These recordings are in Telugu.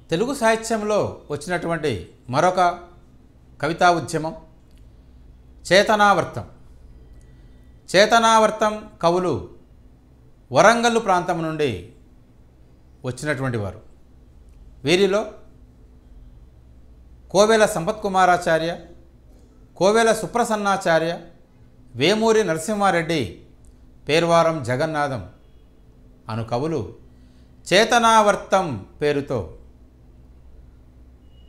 తెలుగు సాహిత్యంలో వచ్చినటువంటి మరొక కవితా ఉద్యమం చేతనావర్తం. చేతనావర్తం కవులు వరంగల్ ప్రాంతం నుండి వచ్చినటువంటి వారు. వీరిలో కోవెల సంపత్ కుమారాచార్య, కోవెల సుప్రసన్నాచార్య, వేమూరి నరసింహారెడ్డి, పేర్వారం జగన్నాథం అను కవులు చేతనావర్తం పేరుతో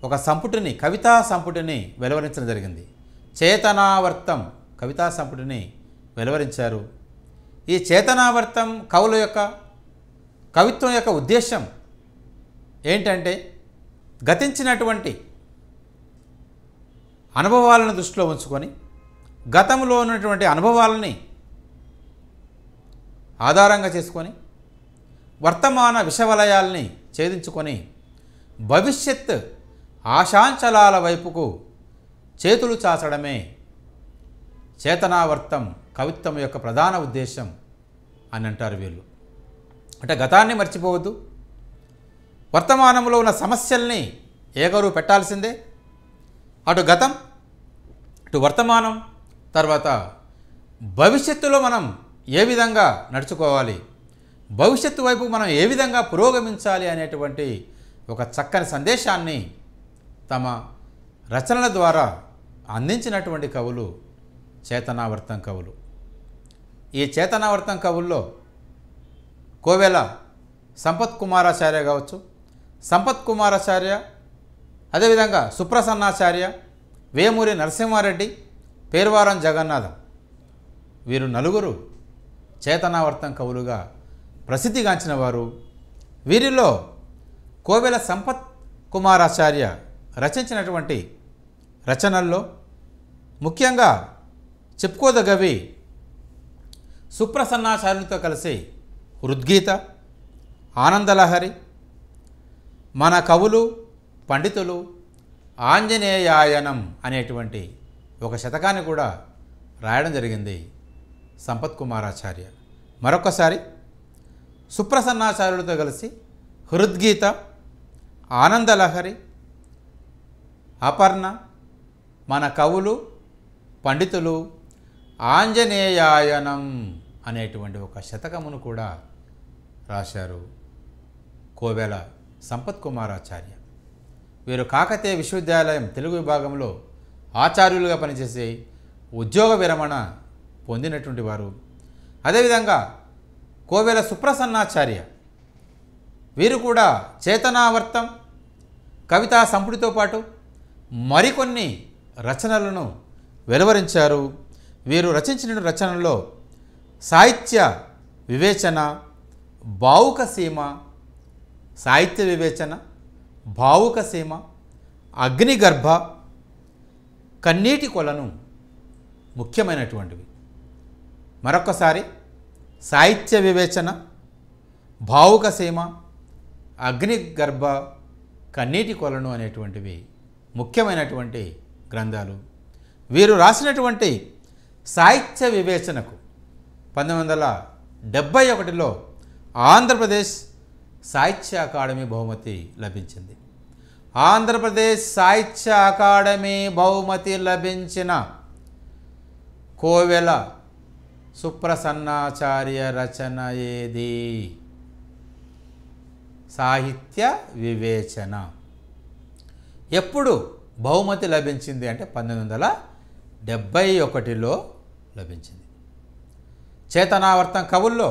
ఒక సంపుటిని, కవితా సంపుటిని వెలువరించడం జరిగింది. చేతనావర్తం కవితా సంపుటిని వెలువరించారు. ఈ చేతనావర్తం కవుల యొక్క కవిత్వం యొక్క ఉద్దేశం ఏంటంటే, గతించినటువంటి అనుభవాలను దృష్టిలో ఉంచుకొని గతంలో ఉన్నటువంటి అనుభవాలని ఆధారంగా చేసుకొని వర్తమాన విషవలయాల్ని ఛేదించుకొని భవిష్యత్ ఆశాంచలాల వైపుకు చేతులు చాచడమే చేతనావర్తం కవిత్వం యొక్క ప్రధాన ఉద్దేశం అని అంటారు వీళ్ళు. అంటే గతాన్ని మర్చిపోవద్దు, వర్తమానంలో ఉన్న సమస్యల్ని ఏగరు పెట్టాల్సిందే. అటు గతం, ఇటు వర్తమానం, తర్వాత భవిష్యత్తులో మనం ఏ విధంగా నడుచుకోవాలి, భవిష్యత్తు వైపు మనం ఏ విధంగా పురోగమించాలి అనేటువంటి ఒక చక్కని సందేశాన్ని తమ రచనల ద్వారా అందించినటువంటి కవులు చేతనావర్తం కవులు. ఈ చేతనావర్తం కవుల్లో కోవెల సంపత్ కుమారాచార్య కావచ్చు, సంపత్ కుమారాచార్య, అదేవిధంగా సుప్రసన్నాచార్య, వేమూరి నరసింహారెడ్డి, పేర్వారం జగన్నాథం, వీరు నలుగురు చేతనావర్తం కవులుగా ప్రసిద్ధిగాంచిన వారు. వీరిలో కోవెల సంపత్ కుమారాచార్య రచించినటువంటి రచనల్లో ముఖ్యంగా చెప్పుకోదగ్గవి సుప్రసన్నాచార్యులతో కలిసి హృద్గీత, ఆనందలహరి, మన కవులు పండితులు, ఆంజనేయాయనం అనేటువంటి ఒక శతకాన్ని కూడా రాయడం జరిగింది సంపత్ కుమారాచార్య. మరొకసారి సుప్రసన్నాచార్యులతో కలిసి హృద్గీత, ఆనందలహరి, అపర్ణ, మన కవులు పండితులు, ఆంజనేయాయనం అనేటువంటి ఒక శతకమును కూడా రాశారు కోవెల సంపత్ కుమారాచార్య. వీరు కాకతీయ విశ్వవిద్యాలయం తెలుగు విభాగంలో ఆచార్యులుగా పనిచేసి ఉద్యోగ విరమణ పొందినటువంటి వారు. అదేవిధంగా కోవెల సుప్రసన్నాచార్య, వీరు కూడా చేతనావర్తం కవితా సంపుటితో పాటు మరికొన్ని రచనలను వెలువరించారు. వీరు రచించిన రచనల్లో సాహిత్య వివేచన, భావుక సీమ, సాహిత్య వివేచన, భావుక సీమ, అగ్నిగర్భ, కన్నీటి కొలను ముఖ్యమైనటువంటివి. మరొకసారి సాహిత్య వివేచన, భావుక సీమ, అగ్నిగర్భ, కన్నీటి కొలను అనేటువంటివి ముఖ్యమైనటువంటి గ్రంథాలు. వీరు రాసినటువంటి సాహిత్య వివేచనకు 1971లో ఆంధ్రప్రదేశ్ సాహిత్య అకాడమీ బహుమతి లభించింది. ఆంధ్రప్రదేశ్ సాహిత్య అకాడమీ బహుమతి లభించిన కోవెల సుప్రసన్నాచార్య రచన ఏది? సాహిత్య వివేచన. ఎప్పుడు బహుమతి లభించింది అంటే 1971లో లభించింది. చేతనావర్తం కవుల్లో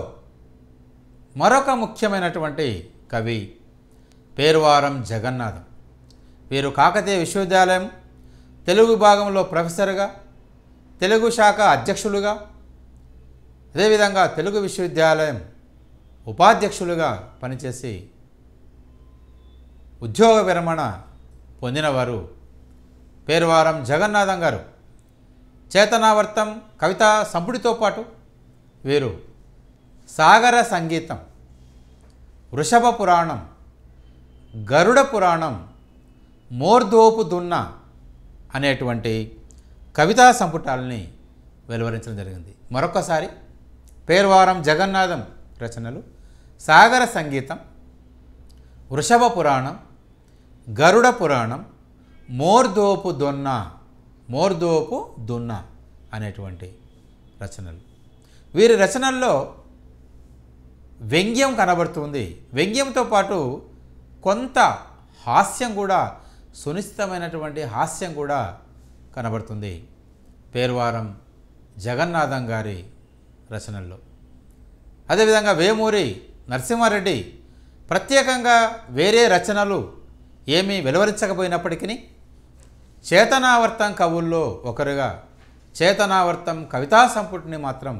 మరొక ముఖ్యమైనటువంటి కవి పేర్వారం జగన్నాథం. వీరు కాకతీయ విశ్వవిద్యాలయం తెలుగు విభాగంలో ప్రొఫెసర్గా, తెలుగు శాఖ అధ్యక్షులుగా, అదేవిధంగా తెలుగు విశ్వవిద్యాలయం ఉపాధ్యక్షులుగా పనిచేసి ఉద్యోగ విరమణ పొందినవారు పేర్వారం జగన్నాథం గారు. చేతనావర్తం కవితా సంపుటితో పాటు వీరు సాగర సంగీతం, వృషభ పురాణం, గరుడ పురాణం, మోర్దోపు దున్న అనేటువంటి కవితా సంపుటాలని వెలువరించడం జరిగింది. మరొకసారి పేర్వారం జగన్నాథం రచనలు సాగర సంగీతం, వృషభ పురాణం, గరుడ పురాణం, మోర్దోపు దున్న అనేటువంటి రచనలు. వీరి రచనల్లో వ్యంగ్యం కనబడుతుంది. వ్యంగ్యంతో పాటు కొంత హాస్యం కూడా, సునిశ్చితమైనటువంటి హాస్యం కూడా కనబడుతుంది పేర్వారం జగన్నాథం గారి రచనల్లో. అదేవిధంగా వేమూరి నరసింహారెడ్డి ప్రత్యేకంగా వేరే రచనలు ఏమీ వెలువరించకపోయినప్పటికీ చేతనావర్తం కవుల్లో ఒకరుగా చేతనావర్తం కవితా సంపుటిని మాత్రం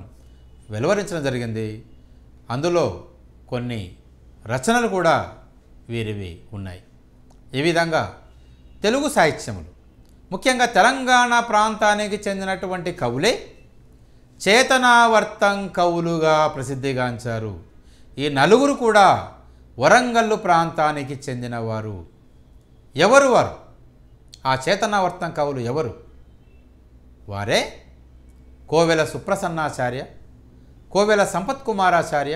వెలువరించడం జరిగింది. అందులో కొన్ని రచనలు కూడా వీరివి ఉన్నాయి. ఈ విధంగా తెలుగు సాహిత్యములు, ముఖ్యంగా తెలంగాణ ప్రాంతానికి చెందినటువంటి కవులే చేతనావర్తం కవులుగా ప్రసిద్ధిగాంచారు. ఈ నలుగురు కూడా వరంగల్లు ప్రాంతానికి చెందినవారు. ఎవరు వారు? ఆ చేతనావర్తం కవులు ఎవరు? వారే కోవెల సుప్రసన్నాచార్య, కోవెల సంపత్ కుమారాచార్య,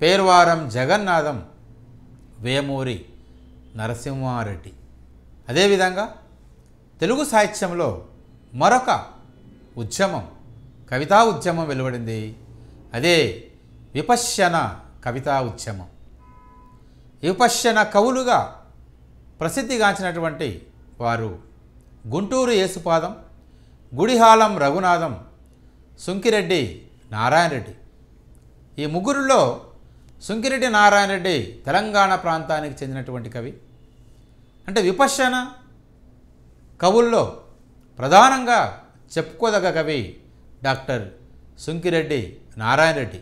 పేర్వారం జగన్నాథం, వేమూరి నరసింహారెడ్డి. అదేవిధంగా తెలుగు సాహిత్యంలో మరొక ఉద్యమం, కవితా ఉద్యమం వెలువడింది. అదే విపశ్యన కవితా ఉద్యమం. విపశ్యన కవులుగా ప్రసిద్ధిగాంచినటువంటి వారు గుంటూరు యేసుపాదం, గుడిహాలం రఘునాథం, సుంకిరెడ్డి నారాయణరెడ్డి. ఈ ముగ్గురులో సుంకిరెడ్డి నారాయణరెడ్డి తెలంగాణ ప్రాంతానికి చెందినటువంటి కవి. అంటే విపశ్యన కవుల్లో ప్రధానంగా చెప్పుకోదగ్గ కవి డాక్టర్ సుంకిరెడ్డి నారాయణరెడ్డి.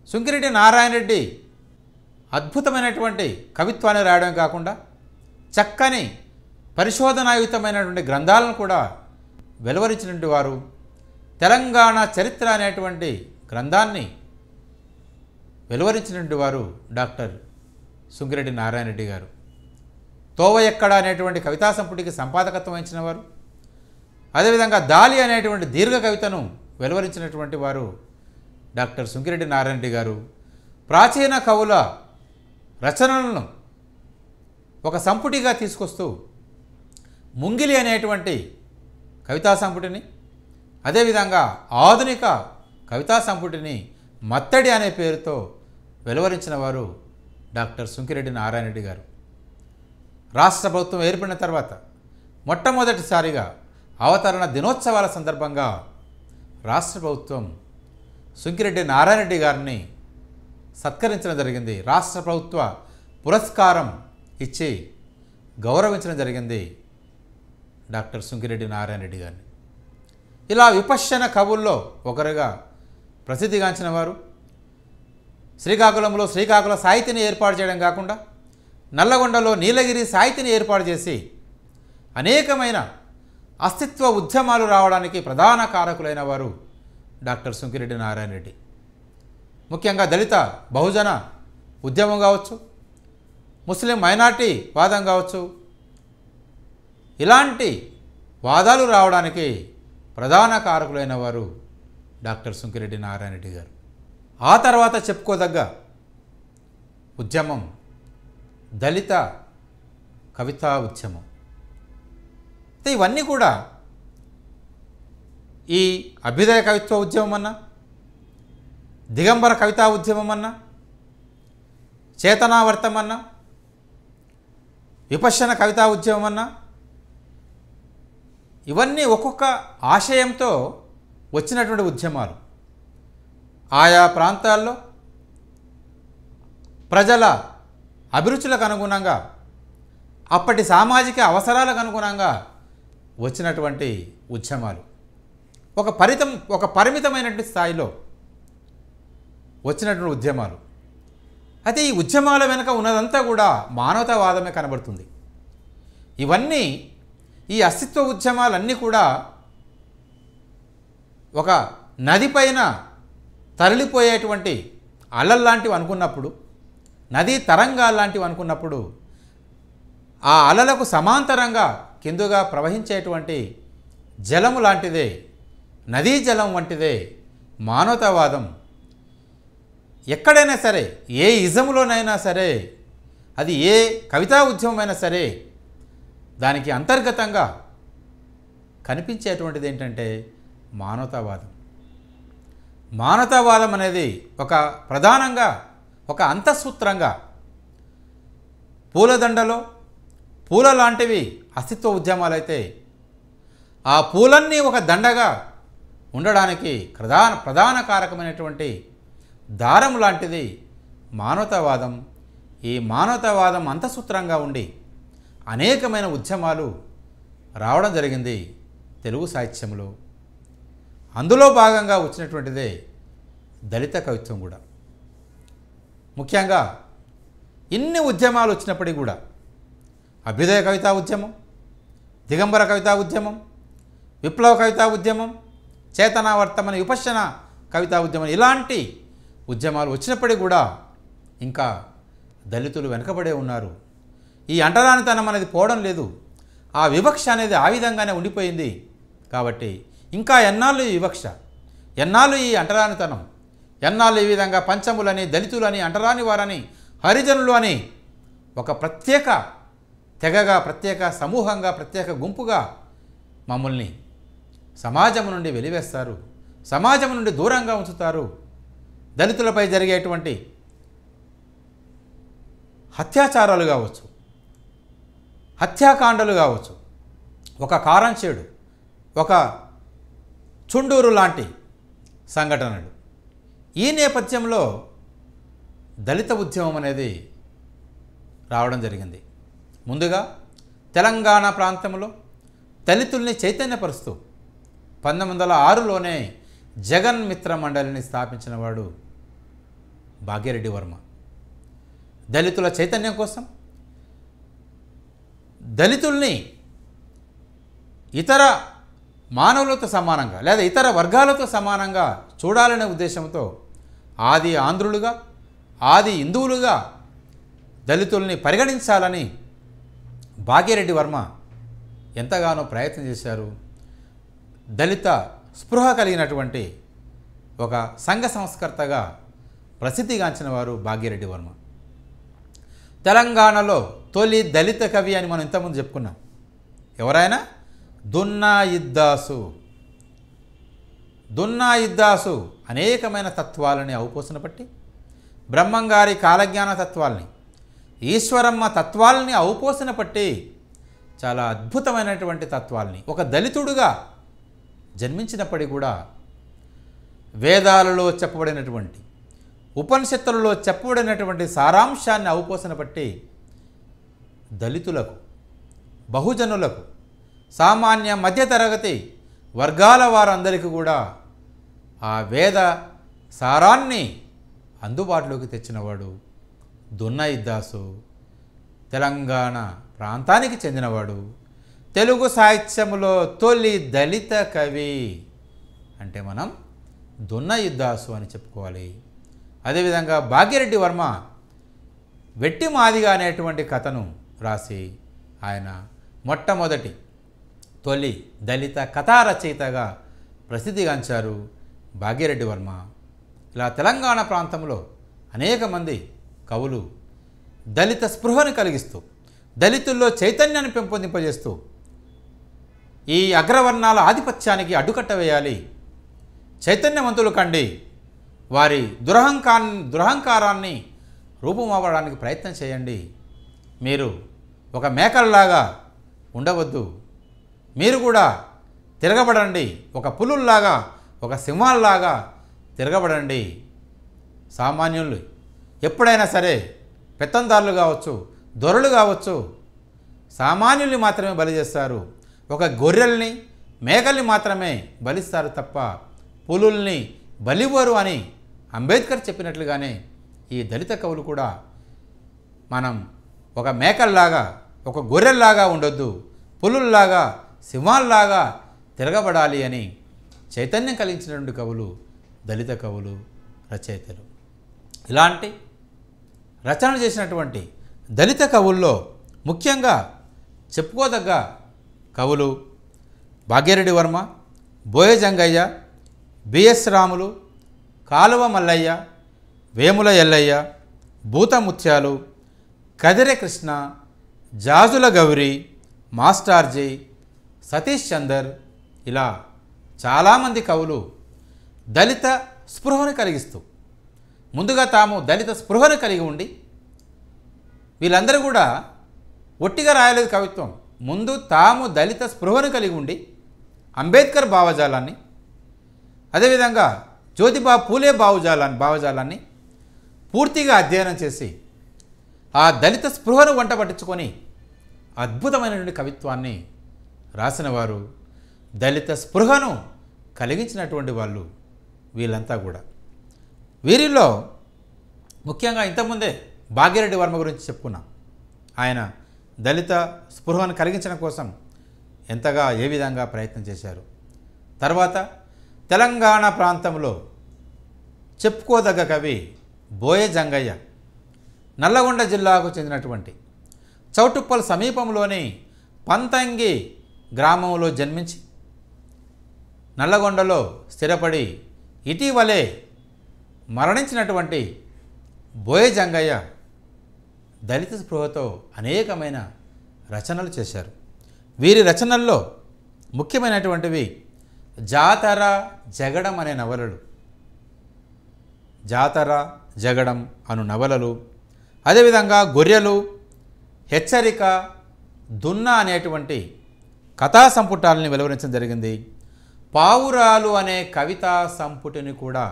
సుంకిరెడ్డి నారాయణరెడ్డి అద్భుతమైనటువంటి కవిత్వాన్ని రాయడం కాకుండా చక్కని పరిశోధనాయుతమైనటువంటి గ్రంథాలను కూడా వెలువరించినటువంటి వారు. తెలంగాణ చరిత్ర అనేటువంటి గ్రంథాన్ని వెలువరించినటువంటి వారు డాక్టర్ సుంకిరెడ్డి నారాయణరెడ్డి గారు. తోవ ఎక్కడ అనేటువంటి కవితా సంపుటికి సంపాదకత్వం వహించిన వారు. అదేవిధంగా దాలి అనేటువంటి దీర్ఘ కవితను వెలువరించినటువంటి వారు డాక్టర్ సుంకిరెడ్డి నారాయణరెడ్డి గారు. ప్రాచీన కవుల రచనలను ఒక సంపుటిగా తీసుకొస్తూ ముంగిలి అనేటువంటి కవితా సంపుటిని, అదేవిధంగా ఆధునిక కవితా సంపుటిని మత్తడి అనే పేరుతో వెలువరించిన వారు డాక్టర్ సుంకిరెడ్డి నారాయణరెడ్డి గారు. రాష్ట్ర ప్రభుత్వం ఏర్పడిన తర్వాత మొట్టమొదటిసారిగా అవతరణ దినోత్సవాల సందర్భంగా రాష్ట్ర ప్రభుత్వం సుంకిరెడ్డి నారాయణరెడ్డి గారిని సత్కరించడం జరిగింది. రాష్ట్ర ప్రభుత్వ పురస్కారం ఇచ్చి గౌరవించడం జరిగింది డాక్టర్ సుంకిరెడ్డి నారాయణరెడ్డి గారిని. ఇలా విపశ్యన కవుల్లో ఒకరుగా ప్రసిద్ధిగాంచిన వారు. శ్రీకాకుళంలో శ్రీకాకుళ సాహితీని ఏర్పాటు చేయడం కాకుండా నల్లగొండలో నీలగిరి సాహితీని ఏర్పాటు చేసి అనేకమైన అస్తిత్వ ఉద్యమాలు రావడానికి ప్రధాన కారకులైన వారు డాక్టర్ సుంకిరెడ్డి నారాయణరెడ్డి. ముఖ్యంగా దళిత బహుజన ఉద్యమం కావచ్చు, ముస్లిం మైనార్టీ వాదం కావచ్చు, ఇలాంటి వాదాలు రావడానికి ప్రధాన కారకులైన వారు డాక్టర్ సుంకిరెడ్డి నారాయణరెడ్డి గారు. ఆ తర్వాత చెప్పుకోదగ్గ ఉద్యమం దళిత కవితా ఉద్యమం. ఇవన్నీ కూడా ఈ అభ్యుదయ కవిత్వ ఉద్యమం అన్నా, దిగంబర కవితా ఉద్యమం అన్నా, చేతనావర్తం అన్నా, విపశ్యన కవితా ఉద్యమం అన్నా, ఇవన్నీ ఒక్కొక్క ఆశయంతో వచ్చినటువంటి ఉద్యమాలు. ఆయా ప్రాంతాల్లో ప్రజల అభిరుచులకు అనుగుణంగా, అప్పటి సామాజిక అవసరాలకు అనుగుణంగా వచ్చినటువంటి ఉద్యమాలు. ఒక పరిమితమైనటువంటి స్థాయిలో వచ్చినటువంటి ఉద్యమాలు. అయితే ఈ ఉద్యమాల వెనుక ఉన్నదంతా కూడా మానవతావాదమే కనబడుతుంది. ఇవన్నీ, ఈ అస్తిత్వ ఉద్యమాలన్నీ కూడా ఒక నది పైన తరలిపోయేటువంటి అలల్లాంటివి అనుకున్నప్పుడు, నదీ తరంగాల్లాంటివి అనుకున్నప్పుడు, ఆ అలలకు సమాంతరంగా కిందుగా ప్రవహించేటువంటి జలము లాంటిదే, నదీ జలం వంటిదే మానవతావాదం. ఎక్కడైనా సరే, ఏ ఇజములోనైనా సరే అది ఏ కవితా ఉద్యమమైనా సరే దానికి అంతర్గతంగా కనిపించేటువంటిది ఏంటంటే మానవతావాదం. మానవతావాదం అనేది ఒక ప్రధానంగా ఒక అంతఃసూత్రంగా పూలదండలో పూల లాంటివి అస్తిత్వ ఉద్యమాలైతే ఆ పూలన్నీ ఒక దండగా ఉండడానికి ప్రధాన కారకమైనటువంటి దారం లాంటిది మానవతావాదం. ఈ మానవతావాదం అంతఃసూత్రంగా ఉండి అనేకమైన ఉద్యమాలు రావడం జరిగింది తెలుగు సాహిత్యంలో. అందులో భాగంగా వచ్చినటువంటిదే దళిత కవిత్వం కూడా. ముఖ్యంగా ఇన్ని ఉద్యమాలు వచ్చినప్పటికీ కూడా అభ్యుదయ కవితా ఉద్యమం, దిగంబర కవితా ఉద్యమం, విప్లవ కవితా ఉద్యమం, చేతనావర్తమన విపశ్యన కవితా ఉద్యమం, ఇలాంటి ఉద్యమాలు వచ్చినప్పటికీ కూడా ఇంకా దళితులు వెనకబడే ఉన్నారు. ఈ అంటరానితనం అనేది పోవడం లేదు. ఆ వివక్ష అనేది ఆ విధంగానే ఉండిపోయింది. కాబట్టి ఇంకా ఎన్నాళ్ళు ఈ వివక్ష, ఎన్నాళ్ళు ఈ అంటరానితనం, ఎన్నాళ్ళు ఈ విధంగా పంచములని, దళితులని, అంటరాని వారని, హరిజనులు అని ఒక ప్రత్యేక తెగగా, ప్రత్యేక సమూహంగా, ప్రత్యేక గుంపుగా మమ్మల్ని సమాజం నుండి వెలివేస్తారు, సమాజం నుండి దూరంగా ఉంచుతారు. దళితులపై జరిగేటువంటి అత్యాచారాలు కావచ్చు, హత్యాకాండలు కావచ్చు, ఒక కారంచేడు, ఒక చుండూరు లాంటి సంఘటనలు, ఈ నేపథ్యంలో దళిత ఉద్యమం అనేది రావడం జరిగింది. ముందుగా తెలంగాణ ప్రాంతంలో దళితుల్ని చైతన్యపరుస్తూ 1906లోనే జగన్ మిత్ర మండలిని స్థాపించిన వాడు భాగ్యరెడ్డి వర్మ. దళితుల చైతన్యం కోసం, దళితుల్ని ఇతర మానవులతో సమానంగా లేదా ఇతర వర్గాలతో సమానంగా చూడాలనే ఉద్దేశంతో ఆది ఆంధ్రులుగా, ఆది హిందువులుగా దళితుల్ని పరిగణించాలని భాగ్యరెడ్డి వర్మ ఎంతగానో ప్రయత్నం చేశారు. దళిత స్పృహ కలిగినటువంటి ఒక సంఘ సంస్కర్తగా ప్రసిద్ధిగాంచిన వారు భాగ్యరెడ్డి వర్మ. తెలంగాణలో తొలి దళిత కవి అని మనం ఇంతకుముందు చెప్పుకున్నాం. ఎవరైనా దున్నా ఇద్దాసు. దున్నా ఇద్దాసు అనేకమైన తత్వాలని ఔపోసన పట్టి, బ్రహ్మంగారి కాలజ్ఞాన తత్వాల్ని, ఈశ్వరమ్మ తత్వాలని ఔపోసన పట్టి చాలా అద్భుతమైనటువంటి తత్వాల్ని ఒక దళితుడుగా జన్మించినప్పటికీ కూడా వేదాలలో చెప్పబడినటువంటి, ఉపనిషత్తులలో చెప్పబడినటువంటి సారాంశాన్ని ఔపోసన పట్టి దళితులకు, బహుజనులకు, సామాన్య మధ్యతరగతి వర్గాల వారందరికీ కూడా ఆ వేద సారాన్ని అందుబాటులోకి తెచ్చినవాడు దున్నా ఇద్దాసు. తెలంగాణ ప్రాంతానికి చెందినవాడు. తెలుగు సాహిత్యములో తొలి దళిత కవి అంటే మనం దున్నా ఇద్దాసు అని చెప్పుకోవాలి. అదేవిధంగా భాగ్యరెడ్డి వర్మ వెట్టి మాదిగ అనేటువంటి కథను రాసి ఆయన మొట్టమొదటి తొలి దళిత కథా రచయితగా ప్రసిద్ధిగాంచారు భాగ్యరెడ్డి వర్మ. ఇలా తెలంగాణ ప్రాంతంలో అనేక మంది కవులు దళిత స్పృహను కలిగిస్తూ, దళితుల్లో చైతన్యాన్ని పెంపొందింపజేస్తూ ఈ అగ్రవర్ణాల ఆధిపత్యానికి అడ్డుకట్ట వేయాలి, చైతన్యవంతులు కండి, వారి దురహంకారాన్ని రూపుమావడానికి ప్రయత్నం చేయండి. మీరు ఒక మేకల్లాగా ఉండవద్దు, మీరు కూడా తిరగబడండి, ఒక పులుల్లాగా, ఒక సింహాల్లాగా తిరగబడండి. సామాన్యులు ఎప్పుడైనా సరే పెత్తందారులు కావచ్చు, దొరలు కావచ్చు, సామాన్యుల్ని మాత్రమే బలి చేస్తారు. ఒక గొర్రెల్ని, మేకల్ని మాత్రమే బలిస్తారు తప్ప పులుల్ని బలివ్వరు అని అంబేద్కర్ చెప్పినట్లుగానే ఈ దళిత కవులు కూడా మనం ఒక మేకల్లాగా, ఒక గొర్రెల్లాగా ఉండొద్దు, పులుల్లాగా, సింహాల్లాగా తిరగబడాలి అని చైతన్యం కలిగించినటువంటి కవులు దళిత కవులు, రచయితలు. ఇలాంటి రచనలు చేసినటువంటి దళిత కవుల్లో ముఖ్యంగా చెప్పుకోదగ్గ కవులు భాగ్యరెడ్డి వర్మ, బోయజంగయ్య, బిఎస్ రాములు, కాలువ మల్లయ్య, వేముల ఎల్లయ్య, భూతముత్యాలు, కదిరె కృష్ణ, జాజుల గౌరి, మాస్టార్జీ, సతీష్ చందర్, ఇలా చాలామంది కవులు దళిత స్పృహను కలిగిస్తూ ముందుగా తాము దళిత స్పృహను కలిగి ఉండి, వీళ్ళందరూ కూడా ఒట్టిగా రాయలేదు కవిత్వం, ముందు తాము దళిత స్పృహను కలిగి ఉండి అంబేద్కర్ భావజాలాన్ని, అదేవిధంగా జ్యోతిబా పూలే భావజాలాన్ని పూర్తిగా అధ్యయనం చేసి ఆ దళిత స్పృహను వంట పట్టించుకొని అద్భుతమైనటువంటి కవిత్వాన్ని రాసిన వారు, దళిత స్పృహను కలిగించినటువంటి వాళ్ళు వీళ్ళంతా కూడా. వీరిలో ముఖ్యంగా ఇంతకుముందే భాగ్యరెడ్డి వర్మ గురించి చెప్పుకున్నాం. ఆయన దళిత స్పృహను కలిగించడం కోసం ఎంతగా ఏ విధంగా ప్రయత్నం చేశారు. తర్వాత తెలంగాణ ప్రాంతంలో చెప్పుకోదగ్గ కవి బోయ జంగయ్య, నల్లగొండ జిల్లాకు చెందినటువంటి చౌటుప్పల్ సమీపంలోని పంతంగి గ్రామంలో జన్మించి నల్లగొండలో స్థిరపడి ఇటీవలే మరణించినటువంటి బోయ జంగయ్య దళిత స్పృహతో అనేకమైన రచనలు చేశారు. వీరి రచనల్లో ముఖ్యమైనటువంటివి జాతర, జగడం అనే నవలలు, జాతర, జగడం అను నవలలు, అదేవిధంగా గొర్రెలు, హెచ్చరిక, దున్న అనేటువంటి కథా సంపుటాలని వెలువరించడం జరిగింది. పావురాలు అనే కవితా సంపుటిని కూడా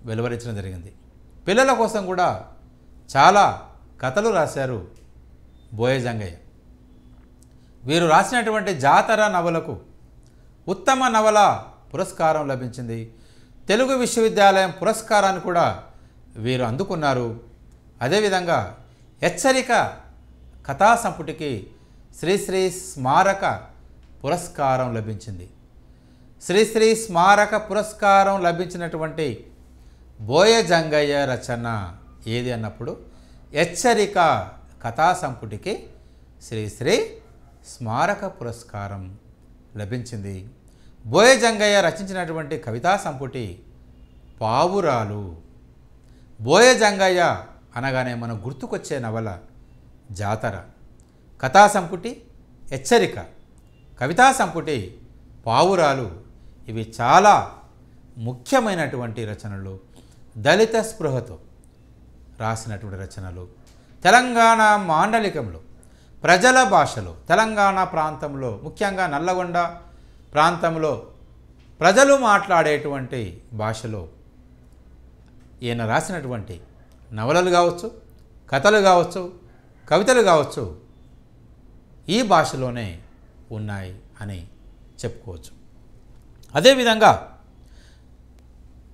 వెలువరించడం జరిగింది. పిల్లల కోసం కూడా చాలా కథలు రాశారు బోయ జంగయ్య. వీరు రాసినటువంటి జాతర నవలకు ఉత్తమ నవల పురస్కారం లభించింది. తెలుగు విశ్వవిద్యాలయం పురస్కారాన్ని కూడా వీరు అందుకున్నారు. అదేవిధంగా హెచ్చరిక కథా సంపుటికి శ్రీశ్రీ స్మారక పురస్కారం లభించింది. శ్రీశ్రీ స్మారక పురస్కారం లభించినటువంటి బోయ జంగయ్య రచన ఏది అన్నప్పుడు హెచ్చరిక కథా సంపుటికి శ్రీశ్రీ స్మారక పురస్కారం లభించింది. బోయ జంగయ్య రచించినటువంటి కవితా సంపుటి పావురాలు. బోయ జంగయ్య అనగానే మనకు గుర్తుకొచ్చే నవల జాతర, కథా సంపుటి హెచ్చరిక, కవితా సంపుటి పావురాలు. ఇవి చాలా ముఖ్యమైనటువంటి రచనలు, దళిత స్పృహతో రాసినటువంటి రచనలు. తెలంగాణ మాండలికంలో, ప్రజల భాషలో, తెలంగాణ ప్రాంతంలో, ముఖ్యంగా నల్లగొండ ప్రాంతంలో ప్రజలు మాట్లాడేటువంటి భాషలో ఈయన రాసినటువంటి నవలలు కావచ్చు, కథలు కావచ్చు, కవితలు కావచ్చు, ఈ భాషలోనే ఉన్నాయి అని చెప్పుకోవచ్చు. అదేవిధంగా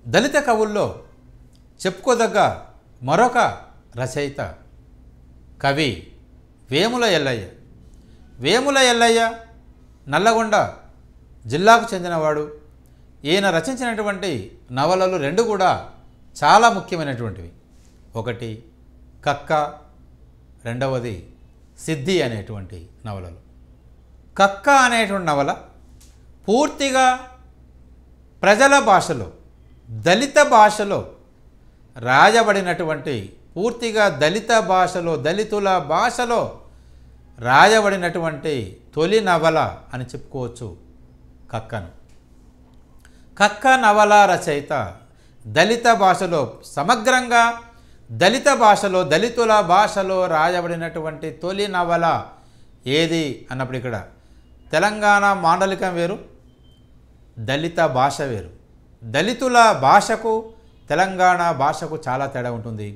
దళిత కవుల్లో చెప్పుకోదగ్గ మరొక రచయిత కవి వేముల ఎల్లయ్య. వేముల ఎల్లయ్య నల్లగొండ జిల్లాకు చెందినవాడు. ఈయన రచించినటువంటి నవలలు రెండు కూడా చాలా ముఖ్యమైనటువంటివి. ఒకటి కక్క, రెండవది సిద్ధి అనేటువంటి నవలలు. కక్క అనేటువంటి నవల పూర్తిగా ప్రజల భాషలో, దళిత భాషలో రాయబడినటువంటి, పూర్తిగా దళిత భాషలో, దళితుల భాషలో రాయబడినటువంటి తొలి నవల అని చెప్పుకోవచ్చు కక్కను. కక్క నవల రచయిత దళిత భాషలో, సమగ్రంగా దళిత భాషలో, దళితుల భాషలో రాయబడినటువంటి తొలి నవల ఏది అన్నప్పుడు ఇక్కడ తెలంగాణ మాండలికం వేరు, దళిత భాష వేరు. దళితుల భాషకు తెలంగాణ భాషకు చాలా తేడా ఉంటుంది.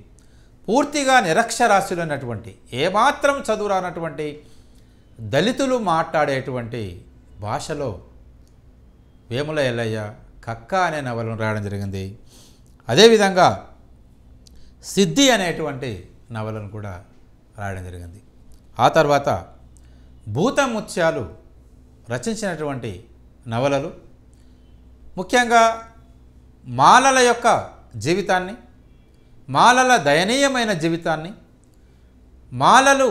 పూర్తిగా నిరక్షరాస్యులైనటువంటి, ఏమాత్రం చదువు రానటువంటి దళితులు మాట్లాడేటువంటి భాషలో వేముల ఎల్లయ్య కక్క అనే నవలను రాయడం జరిగింది. అదేవిధంగా సిద్ధి అనేటువంటి నవలను కూడా రాయడం జరిగింది. ఆ తర్వాత భూతముత్యాలు రచించినటువంటి నవలలు ముఖ్యంగా మాలల యొక్క జీవితాన్ని, మాలల దయనీయమైన జీవితాన్ని, మాలలు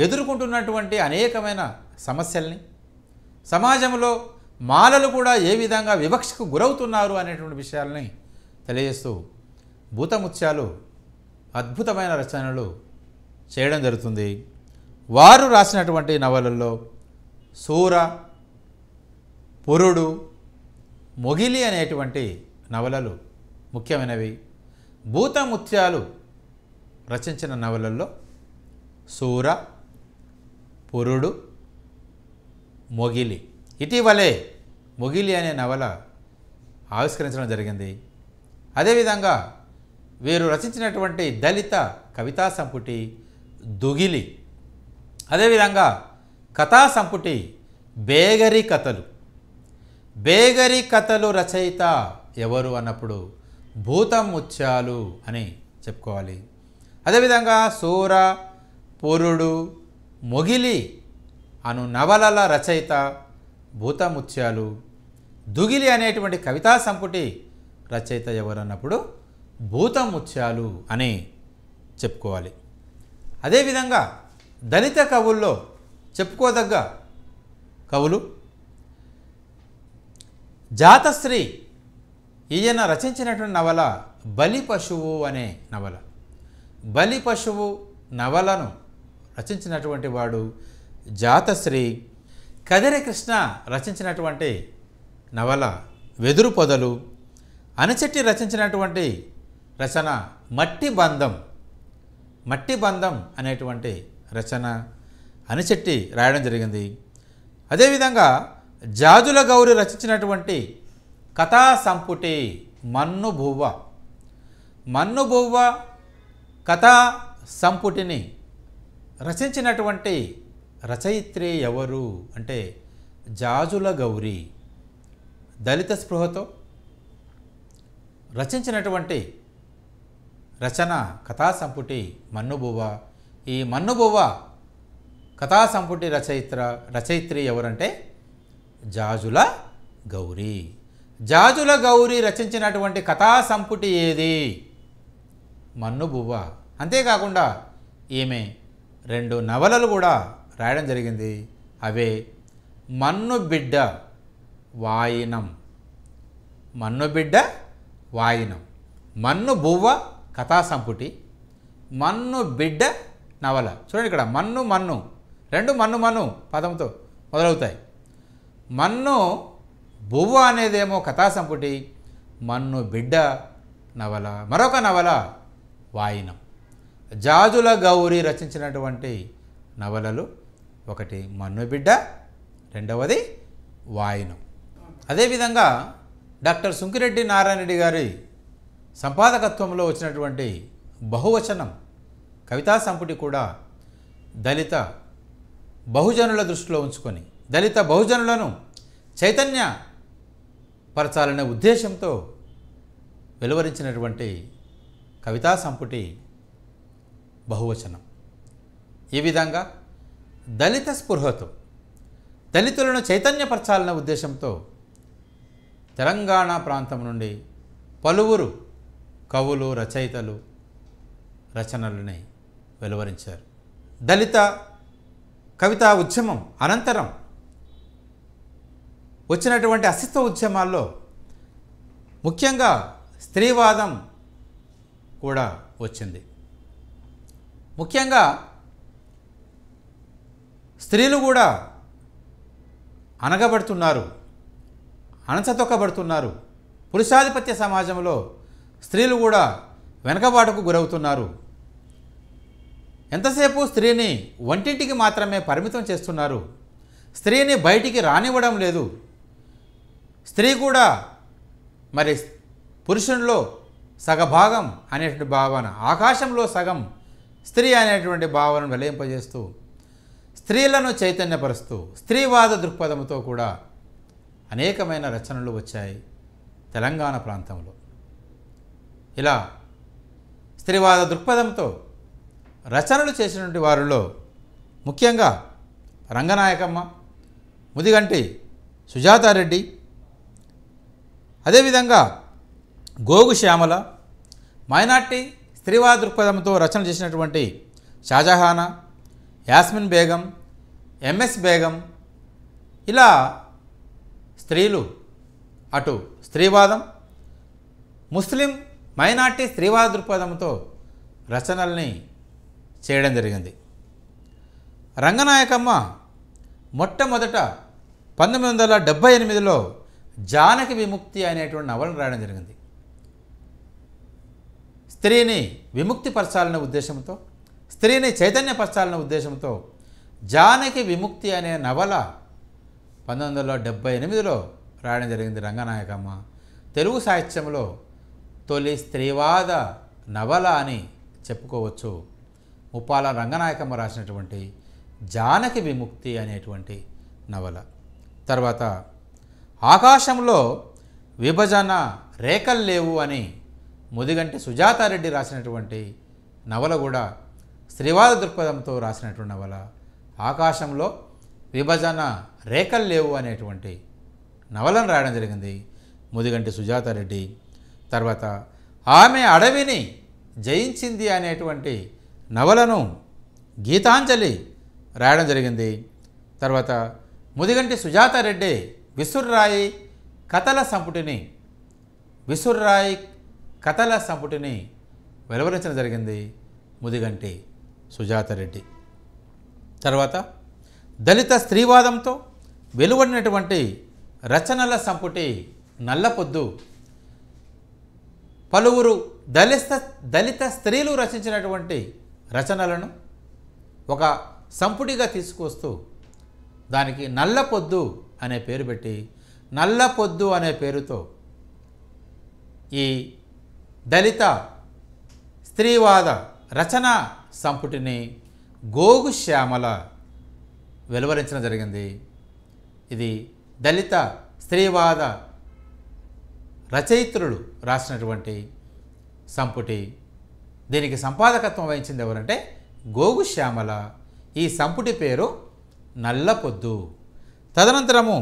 ఎదుర్కొంటున్నటువంటి అనేకమైన సమస్యల్ని, సమాజంలో మాలలు కూడా ఏ విధంగా వివక్షకు గురవుతున్నారు అనేటువంటి విషయాలని తెలియజేస్తూ భూతముత్యాలు అద్భుతమైన రచనలు చేయడం జరుగుతుంది. వారు రాసినటువంటి నవలల్లో సూర, పురుడు, మొగిలి అనేటువంటి నవలలు ముఖ్యమైనవి. భూతముత్యాలు రచించిన నవలల్లో సూర, పురుడు, మొగిలి. ఇటీవలే మొగిలి అనే నవల ఆవిష్కరించడం జరిగింది. అదేవిధంగా వీరు రచించినటువంటి దళిత కవితా సంపుటి దుగిలి, అదేవిధంగా కథా సంపుటి బేగరి కథలు. బేగరి కథలు రచయిత ఎవరు అన్నప్పుడు భూతముత్యాలు అని చెప్పుకోవాలి. అదేవిధంగా సూర, పురుడు, మొగిలి అను నవలల రచయిత భూతముత్యాలు. దుగిలి అనేటువంటి కవితా సంపుటి రచయిత ఎవరు అన్నప్పుడు భూతముత్యాలు అని చెప్పుకోవాలి. అదేవిధంగా దళిత కవుల్లో చెప్పుకోదగ్గ కవులు జాతశ్రీ. ఈయన రచించినటువంటి నవల బలి పశువు అనే నవల. బలి పశువు నవలను రచించినటువంటి వాడు జాతశ్రీ. కదిరి కృష్ణ రచించినటువంటి నవల వెదురు పొదలు. అనిచెట్టి రచించినటువంటి రచన మట్టి బంధం. మట్టి బంధం అనేటువంటి రచన అనిచెట్టి రాయడం జరిగింది. అదేవిధంగా జాజుల గౌరి రచించినటువంటి కథా సంపుటి మన్నుబువ్వ. మన్నుబువ్వ కథా సంపుటిని రచించినటువంటి రచయిత్రి ఎవరు అంటే జాజుల గౌరి. దళిత స్పృహతో రచించినటువంటి రచన కథా సంపుటి మన్నుబువ్వ. ఈ మన్నుబువ్వ కథా సంపుటి రచయిత్రి ఎవరంటే జాజుల గౌరి. జాజుల గౌరి రచించినటువంటి కథా సంపుటి ఏది? మన్నుబువ్వ. అంతేకాకుండా ఈమె 2 నవలలు కూడా రాయడం జరిగింది. అవే మన్నుబిడ్డ వాయినం. మన్నుబిడ్డ వాయినం. మన్నుబువ్వ కథా సంపుటి, మన్నుబిడ్డ నవల. చూడండి ఇక్కడ మన్ను మన్ను 2 మన్ను పదంతో మొదలవుతాయి. మన్ను బువ్వ అనేదేమో కథా సంపుటి, మన్నుబిడ్డ నవల. మరొక నవల వాయినం. జాజుల గౌరి రచించినటువంటి నవలలు ఒకటి మన్నుబిడ్డ, రెండవది వాయినం. అదేవిధంగా డాక్టర్ సుంకిరెడ్డి నారాయణ రెడ్డి గారి సంపాదకత్వంలో వచ్చినటువంటి బహువచనం కవితా సంపుటి కూడా దళిత బహుజనుల దృష్టిలో ఉంచుకొని దళిత బహుజనులను చైతన్యపరచాలనే ఉద్దేశంతో వెలువరించినటువంటి కవితా సంపుటి బహువచనం. ఈ విధంగా దళిత స్పృహతో దళితులను చైతన్యపరచాలనే ఉద్దేశంతో తెలంగాణ ప్రాంతం నుండి పలువురు కవులు, రచయితలు రచనలని వెలువరించారు. దళిత కవితా ఉద్యమం అనంతరం వచ్చినటువంటి అస్తిత్వ ఉద్యమాల్లో ముఖ్యంగా స్త్రీవాదం కూడా వచ్చింది. ముఖ్యంగా స్త్రీలు కూడా అనగబడుతున్నారు, అణచతొక్కబడుతున్నారు. పురుషాధిపత్య సమాజంలో స్త్రీలు కూడా వెనకబాటుకు గురవుతున్నారు. ఎంతసేపు స్త్రీని వంటింటికి మాత్రమే పరిమితం చేస్తున్నారు. స్త్రీని బయటికి రానివ్వడం లేదు. స్త్రీ కూడా మరి పురుషునిలో సగభాగం అనేటువంటి భావన, ఆకాశంలో సగం స్త్రీ అనేటువంటి భావనను వెలయింపజేస్తూ స్త్రీలను చైతన్యపరుస్తూ స్త్రీవాద దృక్పథంతో కూడా అనేకమైన రచనలు వచ్చాయి తెలంగాణ ప్రాంతంలో. ఇలా స్త్రీవాద దృక్పథంతో రచనలు చేసినటువంటి వారిలో ముఖ్యంగా రంగనాయకమ్మ, ముదిగంటి సుజాతారెడ్డి, అదేవిధంగా గోగు శ్యామల, మైనార్టీ స్త్రీవాద దృక్పథంతో రచన చేసినటువంటి షాజహానా, యాస్మిన్ బేగం, ఎంఎస్ బేగం, ఇలా స్త్రీలు అటు స్త్రీవాదం, ముస్లిం మైనార్టీ స్త్రీవాద దృక్పథంతో రచనల్ని చేయడం జరిగింది. రంగనాయకమ్మ మొట్టమొదట 1978లో జానకి విముక్తి అనేటువంటి నవలను రాయడం జరిగింది. స్త్రీని విముక్తిపరచాలనే ఉద్దేశంతో, స్త్రీని చైతన్యపరచాలనే ఉద్దేశంతో జానకి విముక్తి అనే నవల 1978లో రాయడం జరిగింది రంగనాయకమ్మ. తెలుగు సాహిత్యంలో తొలి స్త్రీవాద నవల అని చెప్పుకోవచ్చు ముప్పాల రంగనాయకమ్మ రాసినటువంటి జానకి విముక్తి అనేటువంటి నవల. తర్వాత ఆకాశంలో విభజన రేఖలు లేవు అని ముదిగంటి సుజాతారెడ్డి రాసినటువంటి నవల కూడా స్త్రీవాద దృక్పథంతో రాసినటువంటి నవల. ఆకాశంలో విభజన రేఖలు లేవు అనేటువంటి నవలను రాయడం జరిగింది ముదిగంటి సుజాతారెడ్డి. తర్వాత ఆమె అడవిని జయించింది అనేటువంటి నవలను గీతాంజలి రాయడం జరిగింది. తర్వాత ముదిగంటి సుజాతారెడ్డి విసుర్రాయి కథల సంపుటిని వెలువరించడం జరిగింది ముదిగంటి సుజాతారెడ్డి. తర్వాత దళిత స్త్రీవాదంతో వెలువడినటువంటి రచనల సంపుటి నల్లపొద్దు పలువురు దళిత స్త్రీలు రచించినటువంటి రచనలను ఒక సంపుటిగా తీసుకొస్తూ దానికి నల్లపొద్దు అనే పేరు పెట్టి నల్లపొద్దు అనే పేరుతో ఈ దళిత స్త్రీవాద రచన సంపుటిని గోగు శ్యామల వెలువరించడం జరిగింది. ఇది దళిత స్త్రీవాద రచయిత్రులు రాసినటువంటి సంపుటి. దీనికి సంపాదకత్వం వహించింది ఎవరంటే గోగు శ్యామల. ఈ సంపుటి పేరు నల్లపొద్దు. తదనంతరము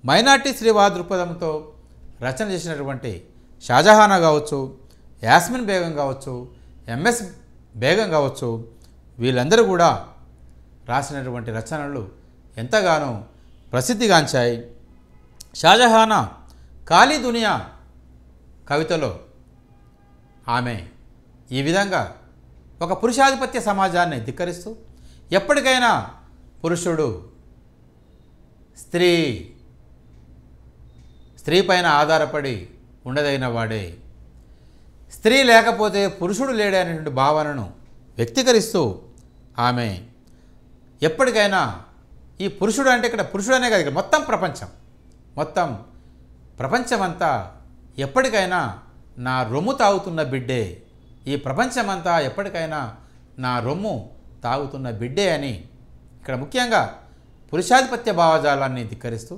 మైనార్టీ స్త్రీవాద దృక్పథంతో రచన చేసినటువంటి షాజహానా కావచ్చు, యాస్మిన్ బేగం కావచ్చు, ఎంఎస్ బేగం కావచ్చు, వీళ్ళందరూ కూడా రాసినటువంటి రచనలు ఎంతగానో ప్రసిద్ధిగాంచాయి. షాజహానా కాళీ దునియా కవితలో ఆమె ఈ విధంగా ఒక పురుషాధిపత్య సమాజాన్ని ధిక్కరిస్తూ ఎప్పటికైనా పురుషుడు స్త్రీ పైన ఆధారపడి ఉండదగిన వాడే, స్త్రీ లేకపోతే పురుషుడు లేడే అనేటువంటి భావనను వ్యక్తీకరిస్తూ ఆమె ఎప్పటికైనా ఈ పురుషుడు అంటే ఇక్కడ పురుషుడు అనే కాదు, ఇక్కడ మొత్తం ప్రపంచమంతా ఎప్పటికైనా నా రొమ్ము తాగుతున్న బిడ్డే, ఈ ప్రపంచమంతా ఎప్పటికైనా నా రొమ్ము తాగుతున్న బిడ్డే అని ఇక్కడ ముఖ్యంగా పురుషాధిపత్య భావజాలాన్ని ధిక్కరిస్తూ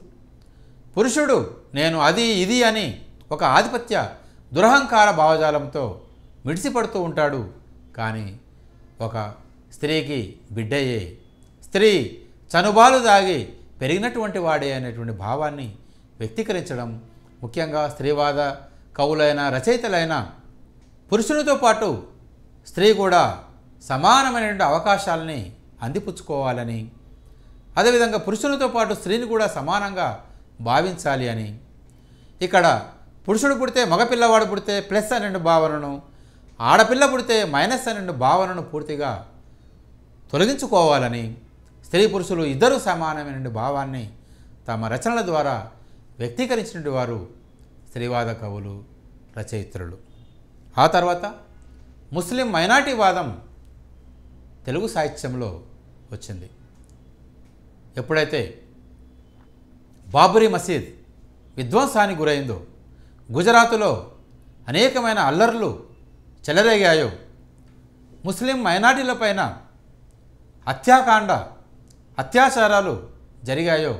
పురుషుడు నేను అది ఇది అని ఒక ఆధిపత్య దురహంకార భావజాలంతో మిడిసిపడుతూ ఉంటాడు. కానీ ఒక స్త్రీకి బిడ్డయే, స్త్రీ చనుబాలు దాగి పెరిగినటువంటి వాడే అనేటువంటి భావాన్ని వ్యక్తీకరించడం ముఖ్యంగా స్త్రీవాద కవులైన రచయితలైన పురుషునితో పాటు స్త్రీ కూడా సమానమైనటువంటి అవకాశాలని అందిపుచ్చుకోవాలని, అదేవిధంగా పురుషునితో పాటు స్త్రీని కూడా సమానంగా భావించాలి అని, ఇక్కడ పురుషుడు పుడితే మగపిల్లవాడు పుడితే ప్లస్ అనే భావనను, ఆడపిల్ల పుడితే మైనస్ అనే భావనను పూర్తిగా తొలగించుకోవాలని, స్త్రీ పురుషులు ఇద్దరు సమానమైన భావాన్ని తమ రచనల ద్వారా వ్యక్తీకరించిన వారు స్త్రీవాద కవులు, రచయిత్రులు. ఆ తర్వాత ముస్లిం మైనారిటీ వాదం తెలుగు సాహిత్యంలో వచ్చింది. ఎప్పుడైతే బాబరీ మసీద్ విధ్వంసానికి గురైందో, గుజరాతులో అనేకమైన అల్లర్లు చెలరేగాయో, ముస్లిం మైనారిటీలపైన అత్యాచారాలు జరిగాయో,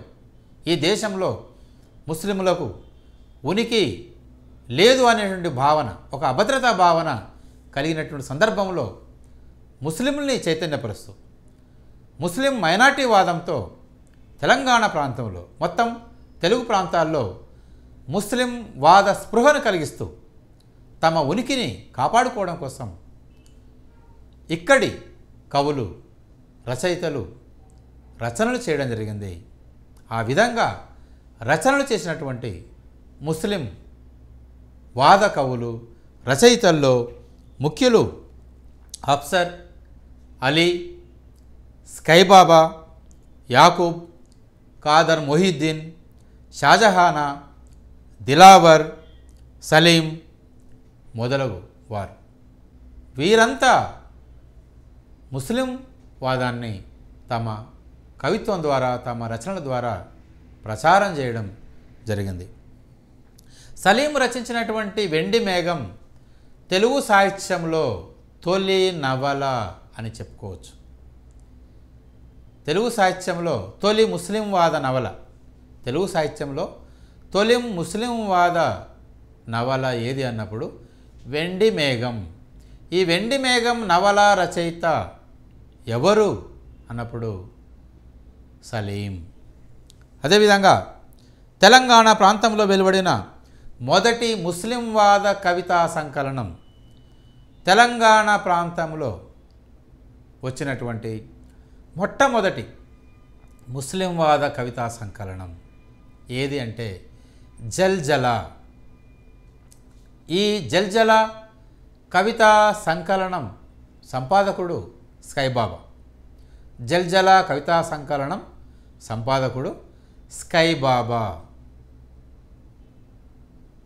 ఈ దేశంలో ముస్లింలకు ఉనికి లేదు అనేటువంటి భావన, ఒక అభద్రతా భావన కలిగినటువంటి సందర్భంలో ముస్లింల్ని చైతన్యపరుస్తూ ముస్లిం మైనారిటీ వాదంతో తెలంగాణ ప్రాంతంలో మొత్తం తెలుగు ప్రాంతాల్లో ముస్లిం వాద స్పృహను కలిగిస్తూ తమ ఉనికిని కాపాడుకోవడం కోసం ఇక్కడి కవులు, రచయితలు రచనలు చేయడం జరిగింది. ఆ విధంగా రచనలు చేసినటువంటి ముస్లిం వాద కవులు, రచయితల్లో ముఖ్యులు అఫ్సర్, అలీ, స్కైబాబా, యాకూబ్, ఖాదర్ మొహిద్దీన్, షాజహానా, దిలావర్, సలీం మొదలగు వారు. వీరంతా ముస్లిం వాదాన్ని తమ కవిత్వం ద్వారా, తమ రచనల ద్వారా ప్రచారం చేయడం జరిగింది. సలీం రచించినటువంటి వెండి మేఘం తెలుగు సాహిత్యంలో తొలి నవల అని చెప్పుకోవచ్చు. తెలుగు సాహిత్యంలో తొలి ముస్లింవాద నవల, తెలుగు సాహిత్యంలో తొలి ముస్లింవాద నవల ఏది అన్నప్పుడు వెండి మేఘం. ఈ వెండి మేఘం నవల రచయిత ఎవరు అన్నప్పుడు సలీం. అదేవిధంగా తెలంగాణ ప్రాంతంలో వెలువడిన మొదటి ముస్లింవాద కవితా సంకలనం, తెలంగాణ ప్రాంతంలో వచ్చినటువంటి మొట్టమొదటి ముస్లింవాద కవితా సంకలనం ఏది అంటే జల్జల. ఈ జల్జల కవితా సంకలనం సంపాదకుడు స్కైబాబా. జల్జల కవితా సంకలనం సంపాదకుడు స్కైబాబా.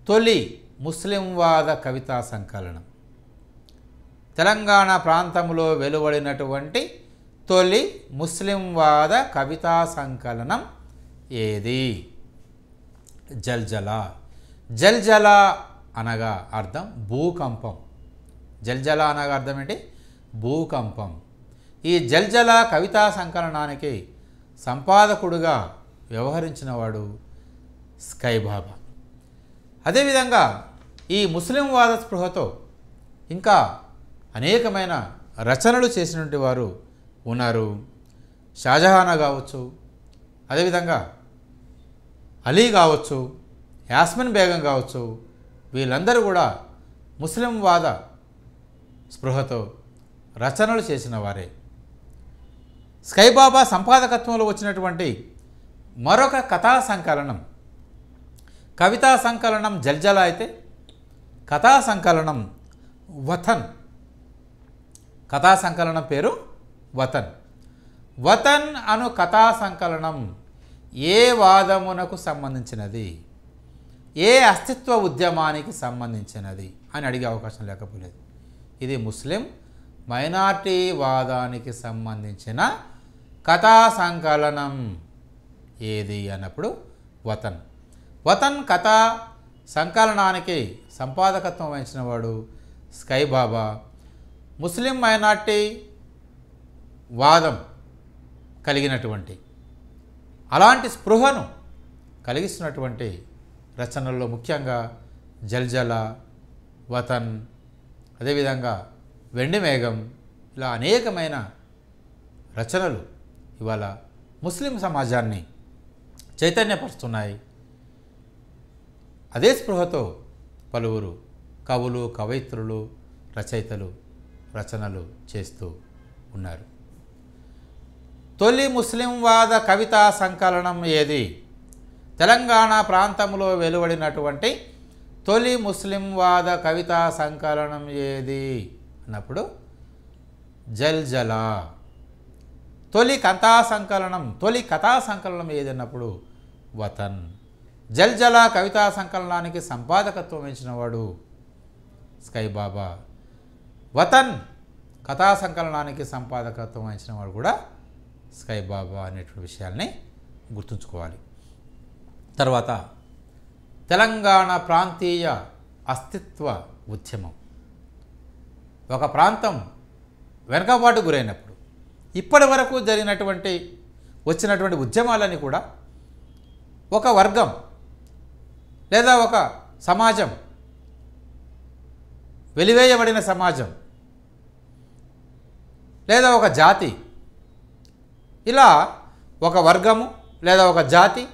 తొలి ముస్లింవాద కవితా సంకలనం, తెలంగాణ ప్రాంతంలో వెలువడినటువంటి తొలి ముస్లింవాద కవితా సంకలనం ఏది? జల్జల. జల్జల అనగా అర్థం భూకంపం. జల్జల అనగా అర్థం ఏంటి? భూకంపం. ఈ జల్జల కవితా సంకలనానికి సంపాదకుడుగా వ్యవహరించినవాడు స్కైబాబా. అదేవిధంగా ఈ ముస్లింవాద స్పృహతో ఇంకా అనేకమైన రచనలు చేసినటువంటి వారు ఉన్నారు. షాజహానా కావచ్చు, అదేవిధంగా అలీ కావచ్చు, యాస్మిన్ బేగం కావచ్చు, వీళ్ళందరూ కూడా ముస్లింవాద స్పృహతో రచనలు చేసిన వారే. స్కైబాబా సంపాదకత్వంలో వచ్చినటువంటి మరొక కథా సంకలనం, కవితా సంకలనం జల్జల అయితే కథా సంకలనం వతన్. కథా సంకలనం పేరు వతన్. వతన్ అను కథా సంకలనం ఏ వాదమునకు సంబంధించినది, ఏ అస్తిత్వ ఉద్యమానికి సంబంధించినది అని అడిగే అవకాశం లేకపోలేదు. ఇది ముస్లిం మైనార్టీ వాదానికి సంబంధించిన కథా సంకలనం ఏది అన్నప్పుడు వతన్. వతన్ కథా సంకలనానికి సంపాదకత్వం వహించిన వాడు స్కైబాబా. ముస్లిం మైనార్టీ వాదం కలిగినటువంటి, అలాంటి స్పృహను కలిగిస్తున్నటువంటి రచనల్లో ముఖ్యంగా జల్జల, వతన్, అదేవిధంగా వెండి మేఘం, ఇలా అనేకమైన రచనలు ఇవాళ ముస్లిం సమాజాన్ని చైతన్యపరుస్తున్నాయి. అదే స్పృహతో పలువురు కవులు, కవయిత్రులు, రచయితలు రచనలు చేస్తూ ఉన్నారు. తొలి ముస్లింవాద కవితా సంకలనం ఏది? తెలంగాణ ప్రాంతంలో వెలువడినటువంటి తొలి ముస్లింవాద కవితా సంకలనం ఏది అన్నప్పుడు జల్జల. తొలి కథా సంకలనం ఏది అన్నప్పుడు వతన్. జల్జల కవితా సంకలనానికి సంపాదకత్వం వహించిన వాడు స్కైబాబా. వతన్ కథా సంకలనానికి సంపాదకత్వం వహించిన వాడు కూడా స్కైబాబా అనేటువంటి విషయాల్ని గుర్తుంచుకోవాలి. తర్వాత తెలంగాణ ప్రాంతీయ అస్తిత్వ ఉద్యమం. ఒక ప్రాంతం వెనుకబాటు గురైనప్పుడు ఇప్పటి వరకు వచ్చినటువంటి ఉద్యమాలన్నీ కూడా ఒక వర్గం లేదా ఒక సమాజం, వెలివేయబడిన సమాజం లేదా ఒక జాతి, ఇలా ఒక వర్గము లేదా ఒక జాతి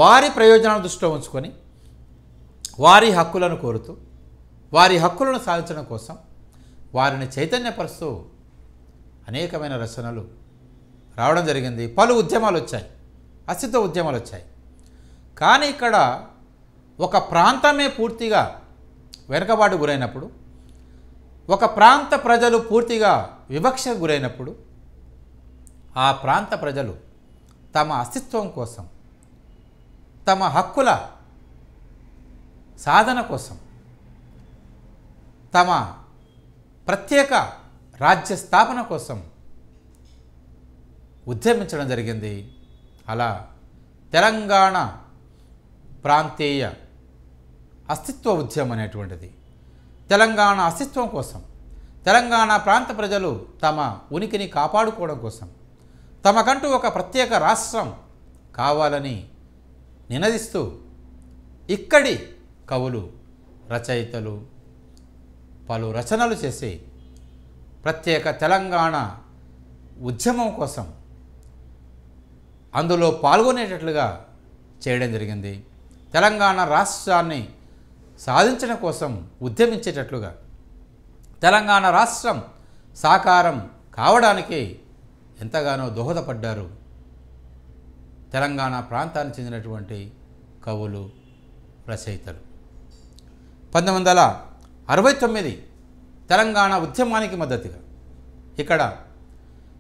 వారి ప్రయోజనాలను దృష్టిలో ఉంచుకొని వారి హక్కులను కోరుతూ వారి హక్కులను సాధించడం కోసం వారిని చైతన్యపరుస్తూ అనేకమైన రచనలు రావడం జరిగింది. పలు ఉద్యమాలు వచ్చాయి, అస్తిత్వ ఉద్యమాలు వచ్చాయి. కానీ ఇక్కడ ఒక ప్రాంతమే పూర్తిగా వెనుకబాటు గురైనప్పుడు ఒక ప్రాంత ప్రజలు పూర్తిగా వివక్షకు గురైనప్పుడు ఆ ప్రాంత ప్రజలు తమ అస్తిత్వం కోసం, తమ హక్కుల సాధన కోసం, తమ ప్రత్యేక రాజ్య స్థాపన కోసం ఉద్యమించడం జరిగింది. అలా తెలంగాణ ప్రాంతీయ అస్తిత్వ ఉద్యమం అనేటువంటిది, తెలంగాణ అస్తిత్వం కోసం, తెలంగాణ ప్రాంత ప్రజలు తమ ఉనికిని కాపాడుకోవడం కోసం, తమకంటూ ఒక ప్రత్యేక రాష్ట్రం కావాలని నినదిస్తూ ఇక్కడి కవులు, రచయితలు పలు రచనలు చేసి ప్రత్యేక తెలంగాణ ఉద్యమం కోసం అందులో పాల్గొనేటట్లుగా చేయడం జరిగింది. తెలంగాణ రాష్ట్రాన్ని సాధించడం కోసం ఉద్యమించేటట్లుగా, తెలంగాణ రాష్ట్రం సాకారం కావడానికి ఎంతగానో దోహదపడ్డారు తెలంగాణ ప్రాంతానికి చెందినటువంటి కవులు, రచయితలు. 1969 తెలంగాణ ఉద్యమానికి మద్దతుగా, ఇక్కడ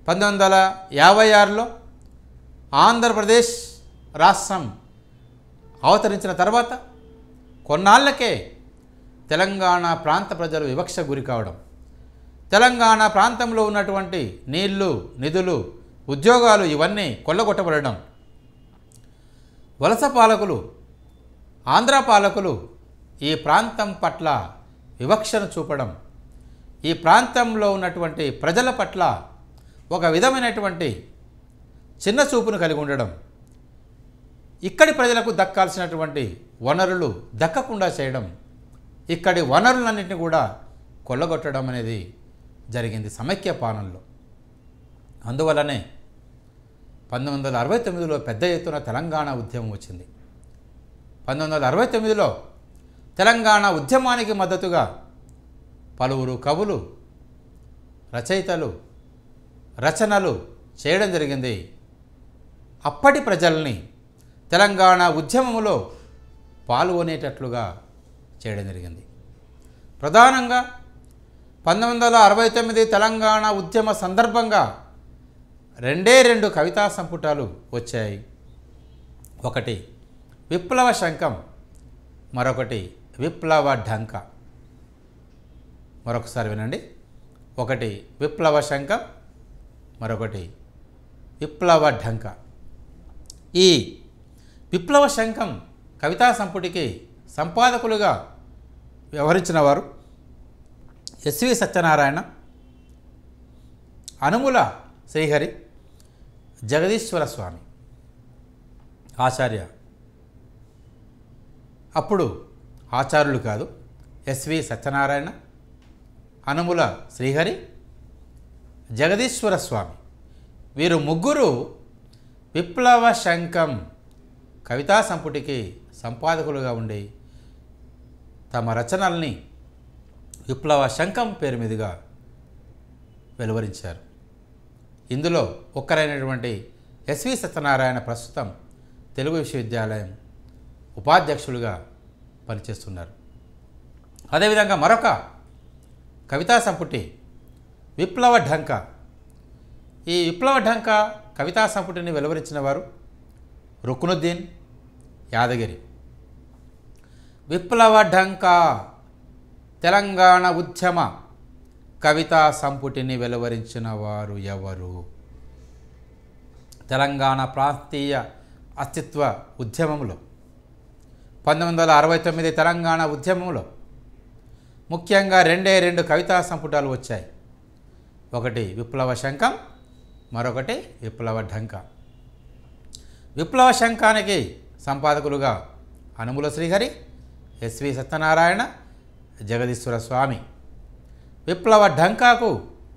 1956లో ఆంధ్రప్రదేశ్ రాష్ట్రం అవతరించిన తర్వాత కొన్నాళ్లకే తెలంగాణ ప్రాంత ప్రజలు వివక్ష గురి కావడం, తెలంగాణ ప్రాంతంలో ఉన్నటువంటి నీళ్లు, నిధులు, ఉద్యోగాలు ఇవన్నీ కొల్లగొట్టబడడం, వలస పాలకులు, ఆంధ్ర పాలకులు ఈ ప్రాంతం పట్ల వివక్షను చూపడం, ఈ ప్రాంతంలో ఉన్నటువంటి ప్రజల పట్ల ఒక విధమైనటువంటి చిన్న చూపును కలిగి ఉండడం, ఇక్కడి ప్రజలకు దక్కాల్సినటువంటి వనరులు దక్కకుండా చేయడం, ఇక్కడి వనరులన్నింటినీ కూడా కొల్లగొట్టడం అనేది జరిగింది సమైక్య పాలనలో. అందువల్లనే 1969లో పెద్ద ఎత్తున తెలంగాణ ఉద్యమం వచ్చింది. 1969లో తెలంగాణ ఉద్యమానికి మద్దతుగా పలువురు కవులు, రచయితలు రచనలు చేయడం జరిగింది. అప్పటి ప్రజల్ని తెలంగాణ ఉద్యమంలో పాల్గొనేటట్లుగా చేయడం జరిగింది. ప్రధానంగా 1969 తెలంగాణ ఉద్యమ సందర్భంగా రెండు కవితా సంపుటాలు వచ్చాయి. ఒకటి విప్లవ శంఖం, మరొకటి విప్లవ ఢంక. మరొకసారి వినండి. ఒకటి విప్లవ శంఖం, మరొకటి విప్లవ ఢంక. ఈ విప్లవ శంఖం కవితా సంపుటికి సంపాదకులుగా వ్యవహరించిన వారు ఎస్వి సత్యనారాయణ, అనుముల శ్రీహరి, జగదీశ్వర స్వామి ఆచార్య. అప్పుడు ఆచార్యులు కాదు, ఎస్వి సత్యనారాయణ, అనుముల శ్రీహరి, జగదీశ్వర స్వామి, వీరు ముగ్గురు విప్లవ శంఖం కవితా సంపుటికి సంపాదకులుగా ఉండి తమ రచనల్ని విప్లవ శంఖం పేరు మీదుగా వెలువరించారు. ఇందులో ఒక్కరైనటువంటి ఎస్వి సత్యనారాయణ ప్రస్తుతం తెలుగు విశ్వవిద్యాలయం ఉపాధ్యక్షులుగా పనిచేస్తున్నారు. అదేవిధంగా మరొక కవితా సంపుటి విప్లవ ఢంక. ఈ విప్లవ ఢంక కవితా సంపుటిని వెలువరించిన వారు రుక్నుద్దీన్ యాదగిరి. విప్లవ ఢంక తెలంగాణ ఉద్యమ కవితా సంపుటిని వెలువరించిన వారు ఎవరు? తెలంగాణ ప్రాంతీయ అస్తిత్వ ఉద్యమంలో 1969 తెలంగాణ ఉద్యమంలో ముఖ్యంగా రెండు కవితా సంపుటాలు వచ్చాయి. ఒకటి విప్లవ శంఖం, మరొకటి విప్లవ ఢంక. విప్లవ శంఖానికి సంపాదకులుగా అనుముల శ్రీహరి, ఎస్వి సత్యనారాయణ, జగదీశ్వర స్వామి. విప్లవ ఢంకాకు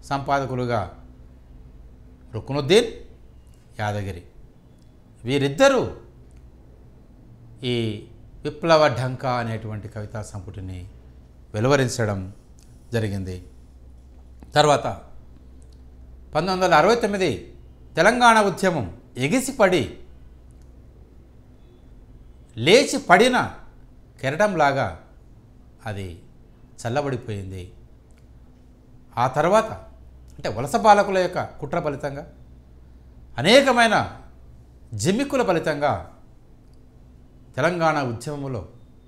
సంపాదకులుగా రుక్నుద్దీన్ యాదగిరి. వీరిద్దరూ ఈ విప్లవ ఢంక అనేటువంటి కవితా సంపుటిని వెలువరించడం జరిగింది. తర్వాత 1969 తెలంగాణ ఉద్యమం ఎగిసిపడి లేచి పడిన కెరటంలాగా అది చల్లబడిపోయింది. ఆ తర్వాత అంటే వలస పాలకుల యొక్క కుట్ర ఫలితంగా అనేకమైన జిమ్మిక్కుల ఫలితంగా తెలంగాణ ఉద్యమంలో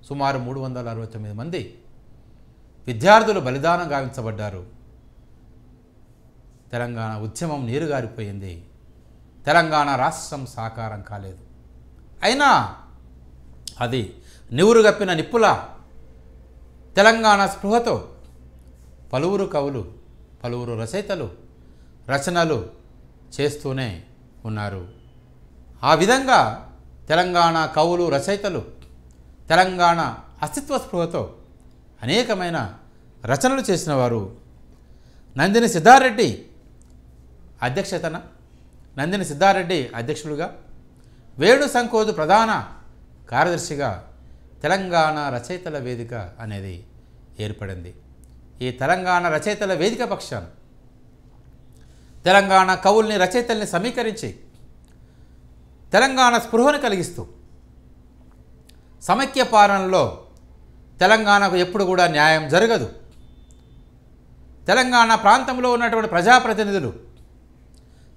సుమారు 369 మంది విద్యార్థులు బలిదానం గావించబడ్డారు. తెలంగాణ ఉద్యమం నీరుగారిపోయింది. తెలంగాణ రాష్ట్రం సాకారం కాలేదు. అయినా అది నివురుగప్పిన నిప్పుల తెలంగాణ స్పృహతో పలువురు కవులు, పలువురు రచయితలు రచనలు చేస్తూనే ఉన్నారు. ఆ విధంగా తెలంగాణ కవులు, రచయితలు తెలంగాణ అస్తిత్వ స్పృహతో అనేకమైన రచనలు చేసిన వారు నందిని సిద్ధారెడ్డి అధ్యక్షతన, నందిని సిద్ధారెడ్డి అధ్యక్షులుగా, వేణు సంకోజు ప్రధాన కార్యదర్శిగా తెలంగాణ రచయితల వేదిక అనేది ఏర్పడింది. ఈ తెలంగాణ రచయితల వేదిక పక్షాన తెలంగాణ కవుల్ని, రచయితల్ని సమీకరించి తెలంగాణ స్పృహను కలిగిస్తూ సమైక్య పాలనలో తెలంగాణకు ఎప్పుడు కూడా న్యాయం జరగదు, తెలంగాణ ప్రాంతంలో ఉన్నటువంటి ప్రజాప్రతినిధులు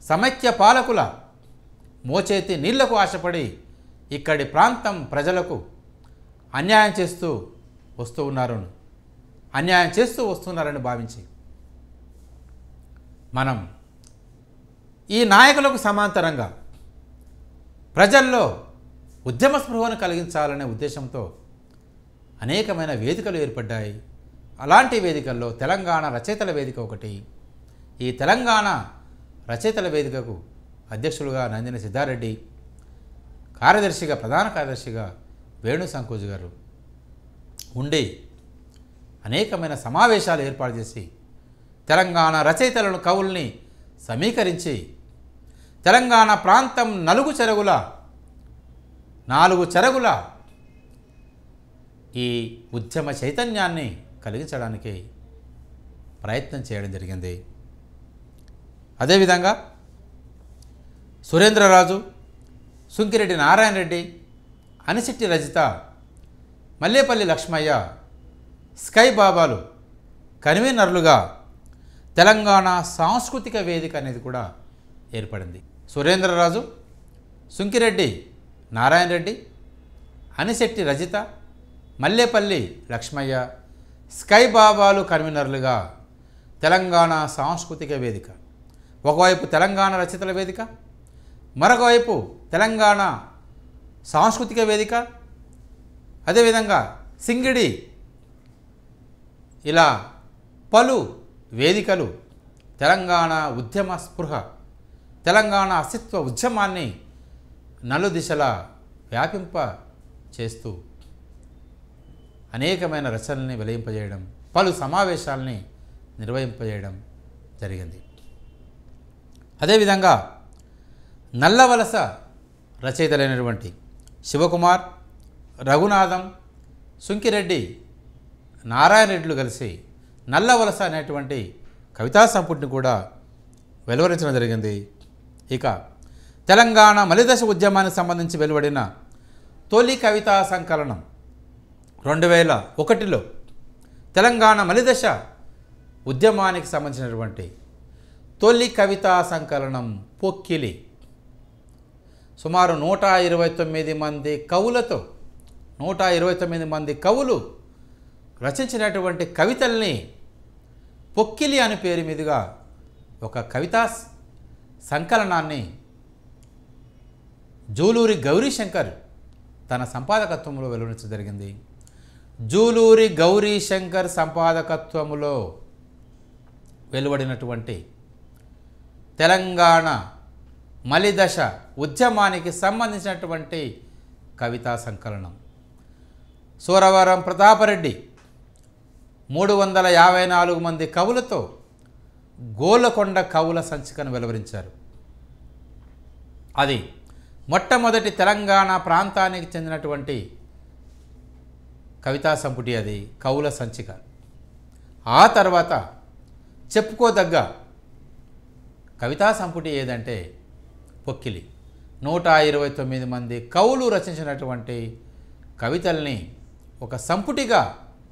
సమైక్య పాలకుల మోచేతి నీళ్లకు ఆశపడి ఇక్కడి ప్రాంతం ప్రజలకు అన్యాయం చేస్తూ వస్తున్నారని భావించి మనం ఈ నాయకులకు సమాంతరంగా ప్రజల్లో ఉద్యమ స్పృహను కలిగించాలనే ఉద్దేశంతో అనేకమైన వేదికలు ఏర్పడ్డాయి. అలాంటి వేదికల్లో తెలంగాణ రచయితల వేదిక ఒకటి. ఈ తెలంగాణ రచయితల వేదికకు అధ్యక్షులుగా నందిని సిద్ధారెడ్డి, కార్యదర్శిగా, ప్రధాన కార్యదర్శిగా వేణు సంకోజు గారు ఉండి అనేకమైన సమావేశాలు ఏర్పాటు చేసి తెలంగాణ రచయితలను, కవుల్ని సమీకరించి తెలంగాణ ప్రాంతం 4 చెరగుల ఈ ఉద్యమ చైతన్యాన్ని కలిగించడానికి ప్రయత్నం చేయడం జరిగింది. అదేవిధంగా సురేంద్రరాజు, సుంకిరెడ్డి నారాయణ రెడ్డి, అనిశెట్టి రజిత, మల్లేపల్లి లక్ష్మయ్య, స్కై బాబాలు కన్వీనర్లుగా తెలంగాణ సాంస్కృతిక వేదిక అనేది కూడా ఏర్పడింది. సురేంద్రరాజు, సుంకిరెడ్డి నారాయణ రెడ్డి, అనిశెట్టి రజిత, మల్లేపల్లి లక్ష్మయ్య, స్కై బాబాలు కన్వీనర్లుగా తెలంగాణ సాంస్కృతిక వేదిక. ఒకవైపు తెలంగాణ రచయితల వేదిక, మరొకవైపు తెలంగాణ సాంస్కృతిక వేదిక, అదేవిధంగా సింగిడి, ఇలా పలు వేదికలు తెలంగాణ ఉద్యమ స్పృహ, తెలంగాణ అస్తిత్వ ఉద్యమాన్ని నలుదిశలా వ్యాపింప చేస్తూ అనేకమైన రచనల్ని వెలయింపజేయడం, పలు సమావేశాలని నిర్వహింపజేయడం జరిగింది. అదేవిధంగా నల్లవలస రచయితలైనటువంటి శివకుమార్, రఘునాథం, సుంకిరెడ్డి నారాయణ రెడ్డిలు కలిసి నల్లవలస అనేటువంటి కవితా సంపుటిని కూడా వెలువరించడం జరిగింది. ఇక తెలంగాణ మలిదశ ఉద్యమానికి సంబంధించి వెలువడిన తొలి కవితా సంకలనం 2001లో తెలంగాణ మలిదశ ఉద్యమానికి సంబంధించినటువంటి తొలి కవితా సంకలనం పొక్కిలి సుమారు 129 మంది కవులతో 129 మంది కవులు రచించినటువంటి కవితల్ని పొక్కిలి అనే పేరు మీదుగా ఒక కవితా సంకలనాన్ని జూలూరి గౌరీశంకర్ తన సంపాదకత్వంలో వెలువరించడం జరిగింది. జూలూరి గౌరీశంకర్ సంపాదకత్వంలో వెలువడినటువంటి తెలంగాణ మలిదశ ఉద్యమానికి సంబంధించినటువంటి కవితా సంకలనం సూరవరం ప్రతాపరెడ్డి 354 మంది కవులతో గోలకొండ కవుల సంచికను వెలువరించారు. అది మొట్టమొదటి తెలంగాణ ప్రాంతానికి చెందినటువంటి కవితా సంపుటి, అది కవుల సంచిక. ఆ తర్వాత చెప్పుకోదగ్గ కవితా సంపుటి ఏదంటే పొక్కిలి. 129 మంది కవులు రచించినటువంటి కవితల్ని ఒక సంపుటిగా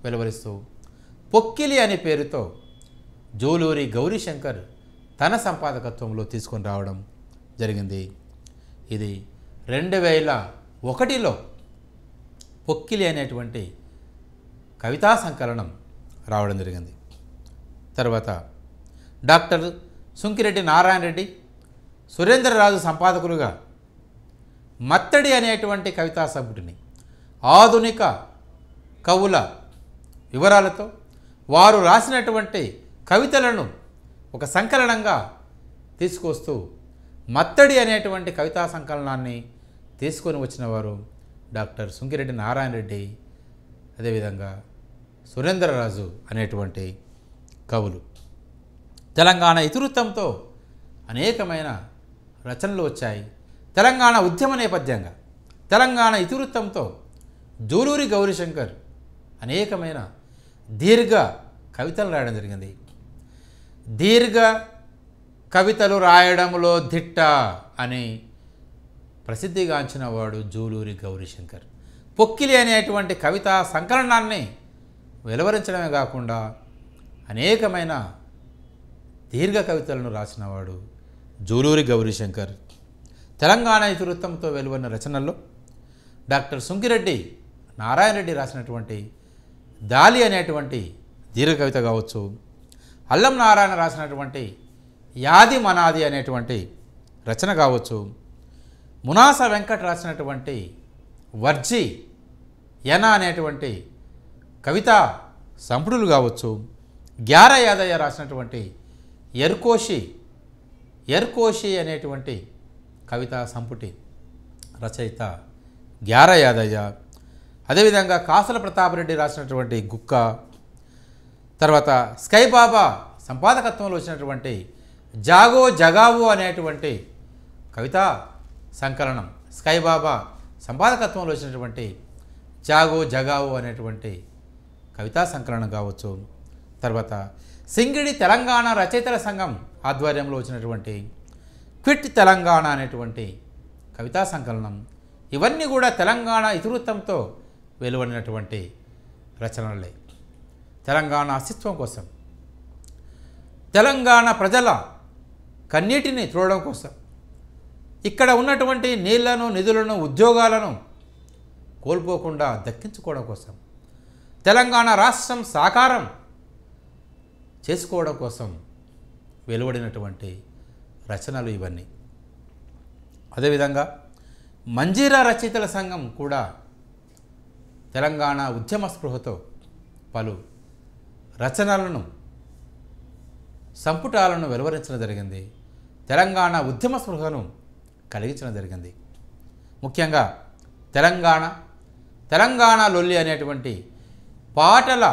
వెలువరిస్తూ పొక్కిలి అనే పేరుతో జూలూరి గౌరీశంకర్ తన సంపాదకత్వంలో తీసుకొని రావడం జరిగింది. ఇది 2001లో పొక్కిలి అనేటువంటి కవితా సంకలనం రావడం జరిగింది. తర్వాత డాక్టర్ సుంకిరెడ్డి నారాయణ రెడ్డి, సురేంద్రరాజు సంపాదకులుగా మత్తడి అనేటువంటి కవితా సంపుటిని ఆధునిక కవుల వివరాలతో వారు రాసినటువంటి కవితలను ఒక సంకలనంగా తీసుకొస్తూ మత్తడి అనేటువంటి కవితా సంకలనాన్ని తీసుకొని వచ్చిన వారు డాక్టర్ సుంకిరెడ్డి నారాయణ రెడ్డి, అదేవిధంగా సురేంద్రరాజు అనేటువంటి కవులు. తెలంగాణ ఇతివృత్తంతో అనేకమైన రచనలు వచ్చాయి. తెలంగాణ ఉద్యమ నేపథ్యంగా తెలంగాణ ఇతివృత్తంతో జూలూరి గౌరీశంకర్ అనేకమైన దీర్ఘ కవితలు రాయడం జరిగింది. దీర్ఘ కవితలు రాయడంలో దిట్ట అని ప్రసిద్ధిగాంచిన వాడు జూలూరి గౌరీశంకర్. పొక్కిలి అనేటువంటి కవితా సంకలనాన్ని వెలువరించడమే కాకుండా అనేకమైన దీర్ఘ కవితలను రాసినవాడు జూలూరి గౌరీశంకర్. తెలంగాణ ఇతివృత్తంతో వెలువడిన రచనల్లో డాక్టర్ సుంకిరెడ్డి నారాయణ రెడ్డి రాసినటువంటి దాలి అనేటువంటి దీర్ఘ కవిత కావచ్చు, అల్లం నారాయణ రాసినటువంటి యాది మనాది అనేటువంటి రచన కావచ్చు, మునాస వెంకట్ రాసినటువంటి వర్జి యన అనేటువంటి కవితా సంపుడులు కావచ్చు, గ్యార యాదయ్య రాసినటువంటి ఎర్కోషి అనేటువంటి కవితా సంపుటి రచయిత గ్యార యాదయ్య. అదేవిధంగా కాసల ప్రతాపరెడ్డి రాసినటువంటి గుక్క, తర్వాత స్కై బాబా సంపాదకత్వంలో వచ్చినటువంటి జాగో జగావో అనేటువంటి కవితా సంకలనం, స్కై బాబా సంపాదకత్వంలో వచ్చినటువంటి జాగో జగావో అనేటువంటి కవితా సంకలనం కావచ్చు. తర్వాత సింగిడి తెలంగాణ రచయితల సంఘం ఆధ్వర్యంలో వచ్చినటువంటి క్విట్ తెలంగాణ అనేటువంటి కవితా సంకలనం. ఇవన్నీ కూడా తెలంగాణ ఇతివృత్తంతో వెలువడినటువంటి రచనలే. తెలంగాణ అస్తిత్వం కోసం, తెలంగాణ ప్రజల కన్నీటిని త్రోడడం కోసం, ఇక్కడ ఉన్నటువంటి నీళ్లను, నిధులను, ఉద్యోగాలను కోల్పోకుండా దక్కించుకోవడం కోసం, తెలంగాణ రాష్ట్రం సాకారం చేసుకోవడం కోసం వెలువడినటువంటి రచనలు ఇవన్నీ. అదేవిధంగా మంజీరా రచయితల సంఘం కూడా తెలంగాణ ఉద్యమ స్పృహతో పలు రచనలను, సంపుటాలను వెలువరించడం జరిగింది. తెలంగాణ ఉద్యమ స్పృహను కలిగించడం జరిగింది. ముఖ్యంగా తెలంగాణ లొల్లి అనేటువంటి పాటల